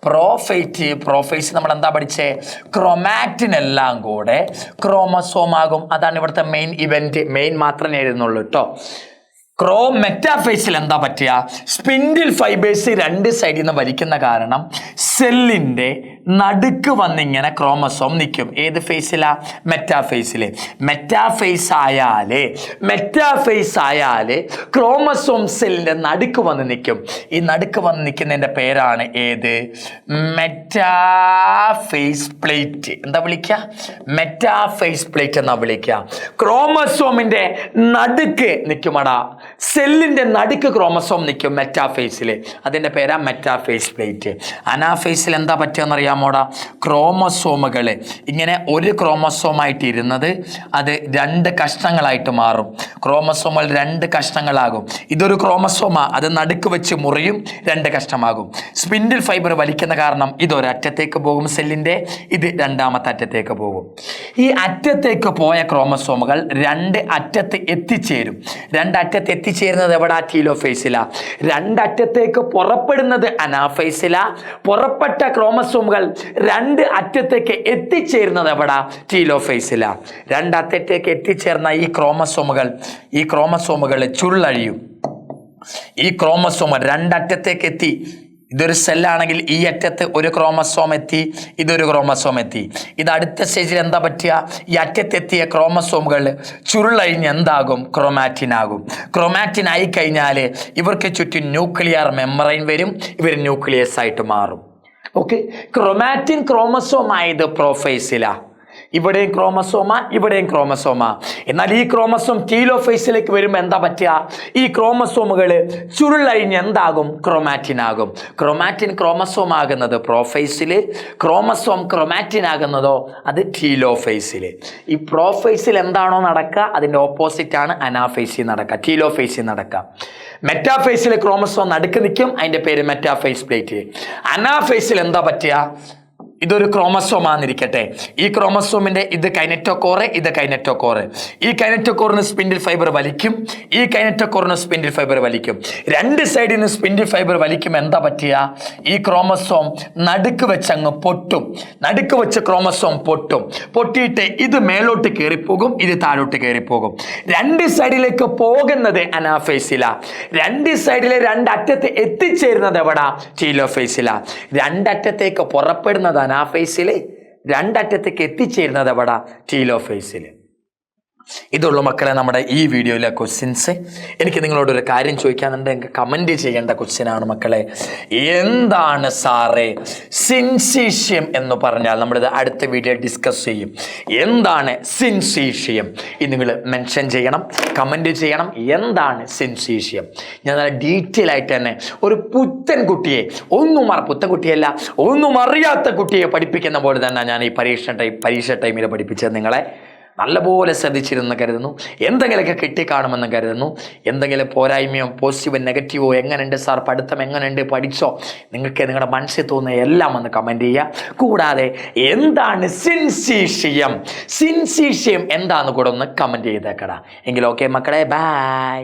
പ്രോഫേസ് നമ്മൾ എന്താ പഠിച്ചേ? ക്രോമാറ്റിൻ എല്ലാം കൂടെ ക്രോമസോം ആകും. അതാണ് ഇവിടുത്തെ മെയിൻ ഇവന്റ്. മെയിൻ മാത്രമേ എഴുതുന്നുള്ളൂ കേട്ടോ. മെറ്റാഫേസിൽ എന്താ പറ്റുക? സ്പിൻഡിൽ ഫൈബേഴ്സ് 2 സൈഡിൽ നിന്ന് വലിക്കുന്ന കാരണം സെല്ലിന്റെ നടുക്ക് വന്നിങ്ങനെ ക്രോമസോം നിൽക്കും. ഏത് ഫേസിലാ? മെറ്റാഫേസില്. മെറ്റാഫേസ് ആയാല് ക്രോമസോം സെല്ലിന്റെ നടുക്ക് വന്ന് നിൽക്കും. ഈ നടുക്ക് വന്ന് നിൽക്കുന്നതിന്റെ പേരാണ് ഏത്? Metaphase plate. എന്താ വിളിക്കുക? മെറ്റാഫേസ് പ്ലേറ്റ് എന്നാ വിളിക്കുക. ക്രോമസോമിന്റെ നടുക്ക് നിൽക്കുമടാ, സെല്ലിന്റെ നടുക്ക് ക്രോമസോം നിൽക്കും മെറ്റാഫേസിൽ. അതിന്റെ പേരാ മെറ്റാഫേസ് പ്ലേറ്റ്. അനാഫേസിൽ എന്താ പറ്റുകയെന്നറിയാമോടാ? ക്രോമസോമുകൾ ഇങ്ങനെ ഒരു ക്രോമസോമായിട്ട് ഇരുന്നത് അത് 2 കഷ്ണങ്ങളായിട്ട് മാറും. ക്രോമസോമുകൾ 2 കഷ്ണങ്ങളാകും. ഇതൊരു ക്രോമസോമാ, അത് നടുക്ക് വെച്ച് മുറിയും, 2 കഷ്ണമാകും. സ്പിൻഡിൽ ഫൈബർ വലിക്കുന്ന കാരണം ഇതൊരറ്റത്തേക്ക് പോകും സെല്ലിന്റെ, ഇത് 2ാമത്തെ അറ്റത്തേക്ക് പോകും. ഈ അറ്റത്തേക്ക് പോയ ക്രോമസോമുകൾ 2 അറ്റത്ത് എത്തിച്ചേരും. 2 അറ്റത്ത് എത്തിച്ചേരുന്നത് എവിടാ? ടീലോഫേസിലാ. 2 അറ്റത്തേക്ക് പുറപ്പെടുന്നത് അനാഫേസിലാ. പുറപ്പെട്ട ക്രോമസോമുകൾ 2 അറ്റത്തേക്ക് എത്തിച്ചേരുന്നത് എവിടാ? ടീലോഫേസിലാ. 2 അറ്റത്തേക്ക് എത്തിച്ചേർന്ന ഈ ക്രോമസോമുകൾ ചുരുളഴിയും. ഈ ക്രോമസോമുകൾ 2 അറ്റത്തേക്ക് എത്തി. ഇതൊരു സെല്ലാണെങ്കിൽ ഈ അറ്റത്ത് ഒരു ക്രോമസോം എത്തി, ഇതൊരു ക്രോമസോം എത്തി. ഇത് അടുത്ത സ്റ്റേജിൽ എന്താ പറ്റുക? ഈ അറ്റത്തെത്തിയ ക്രോമസോമുകൾ ചുരുളഴിഞ്ഞ് എന്താകും? ക്രോമാറ്റിൻ ആകും. ക്രോമാറ്റിൻ ആയി കഴിഞ്ഞാൽ ഇവർക്ക് ചുറ്റും ന്യൂക്ലിയർ മെമ്പറൈൻ വരും, ഇവർ ന്യൂക്ലിയസ് ആയിട്ട് മാറും. ഓക്കെ, ക്രോമാറ്റിൻ ക്രോമസോം ആയത് പ്രോഫേസിലാ. ഇവിടെയും ക്രോമസോമ, ഇവിടെയും ക്രോമസോമ. എന്നാൽ ഈ ക്രോമസോം ടീലോഫേസിലേക്ക് വരുമ്പോൾ എന്താ പറ്റുക? ഈ ക്രോമസോമുകൾ ചുരുളഴിഞ്ഞ് എന്താകും? ക്രോമാറ്റിൻ ആകും. ക്രോമാറ്റിൻ ക്രോമസോം ആകുന്നത് പ്രോഫേസിൽ, ക്രോമസോം ക്രോമാറ്റിൻ ആകുന്നതോ അത് ടീലോഫേസിൽ. ഈ പ്രോഫേസിൽ എന്താണോ നടക്കുക അതിൻ്റെ ഓപ്പോസിറ്റ് ആണ് അനാഫേസിൽ നടക്കുക, ടീലോഫേസിൽ നടക്കുക. മെറ്റാഫേസിൽ ക്രോമസോം നടുക്ക് നിൽക്കും, അതിൻ്റെ പേര് മെറ്റാഫേസ് പ്ലേറ്റ്. അനാഫേസിൽ എന്താ പറ്റുക? ഇതൊരു ക്രോമസോമാന്നിരിക്കട്ടെ. ഈ ക്രോമസോമിന്റെ ഇത് കൈനറ്റോകോറ്, ഇത് കൈനറ്റോകോറ്. ഈ കൈനറ്റോകോറിന് സ്പിൻഡിൽ ഫൈബർ വലിക്കും, ഈ കൈനറ്റോകോറിന് സ്പിൻഡിൽ ഫൈബർ വലിക്കും. രണ്ട് സൈഡിൽ നിന്ന് സ്പിൻഡിൽ ഫൈബർ വലിക്കും. എന്താ പറ്റുക? ഈ ക്രോമസോം നടുക്ക് വെച്ചങ്ങ് പൊട്ടും. നടുക്ക് വെച്ച് ക്രോമസോം പൊട്ടും. പൊട്ടിയിട്ട് ഇത് മേലോട്ട് കയറിപ്പോകും, ഇത് താഴോട്ട് കയറിപ്പോകും. രണ്ട് സൈഡിലേക്ക് പോകുന്നത് അനാഫേസിലാ. രണ്ട് സൈഡിലെ രണ്ടറ്റത്ത് എത്തിച്ചേരുന്നത് എവിടാ? ടീലോഫേസിലാ. രണ്ടറ്റത്തേക്ക് പുറപ്പെടുന്നത് അനാഫേസില്, രണ്ടറ്റത്തേക്ക് എത്തിച്ചേരുന്നത് എവിടാ? ടീലോഫേസിൽ. ഇതുള്ള മക്കളെ നമ്മുടെ ഈ വീഡിയോയിലെ ക്വസ്റ്റ്യൻസ്. എനിക്ക് നിങ്ങളോടൊരു കാര്യം ചോദിക്കാനുണ്ട്, എനിക്ക് കമൻറ്റ് ചെയ്യേണ്ട ക്വസ്റ്റ്യനാണ് മക്കളെ. എന്താണ് സാറേ സിൻസീഷ്യം എന്ന് പറഞ്ഞാൽ? നമ്മളിത് അടുത്ത വീഡിയോ ഡിസ്കസ് ചെയ്യും. എന്താണ് സിൻസീഷ്യം? ഇത് നിങ്ങൾ മെൻഷൻ ചെയ്യണം, കമൻറ്റ് ചെയ്യണം. എന്താണ് സിൻസീഷ്യം? ഞാൻ നല്ല ഡീറ്റെയിൽ ആയിട്ട് തന്നെ ഒരു പുത്തൻ കുട്ടിയെ, പുത്തൻ കുട്ടിയല്ല, ഒന്നും അറിയാത്ത കുട്ടിയെ പഠിപ്പിക്കുന്ന പോലെ തന്നെ ഞാൻ ഈ പരീക്ഷ ടൈമിൽ പഠിപ്പിച്ചത് നിങ്ങളെ നല്ലപോലെ ശ്രദ്ധിച്ചിരുന്നു കരുതുന്നു. എന്തെങ്കിലുമൊക്കെ കിട്ടിക്കാണുമെന്ന് കരുതുന്നു. എന്തെങ്കിലും പോരായ്മയോ പോസിറ്റീവോ നെഗറ്റീവോ, എങ്ങനെയുണ്ട് സാർ പഠിത്തം, എങ്ങനെയുണ്ട്, പഠിച്ചോ, നിങ്ങൾക്ക് നിങ്ങളുടെ മനസ്സിൽ തോന്നുന്ന എല്ലാം ഒന്ന് കമൻറ്റ് ചെയ്യുക. കൂടാതെ എന്താണ് സിൻസീഷ്യം എന്താന്ന് കൂടെ ഒന്ന് കമൻറ്റ് ചെയ്തേക്കടാ. എങ്കിൽ ഓക്കെ മക്കളെ, ബൈ.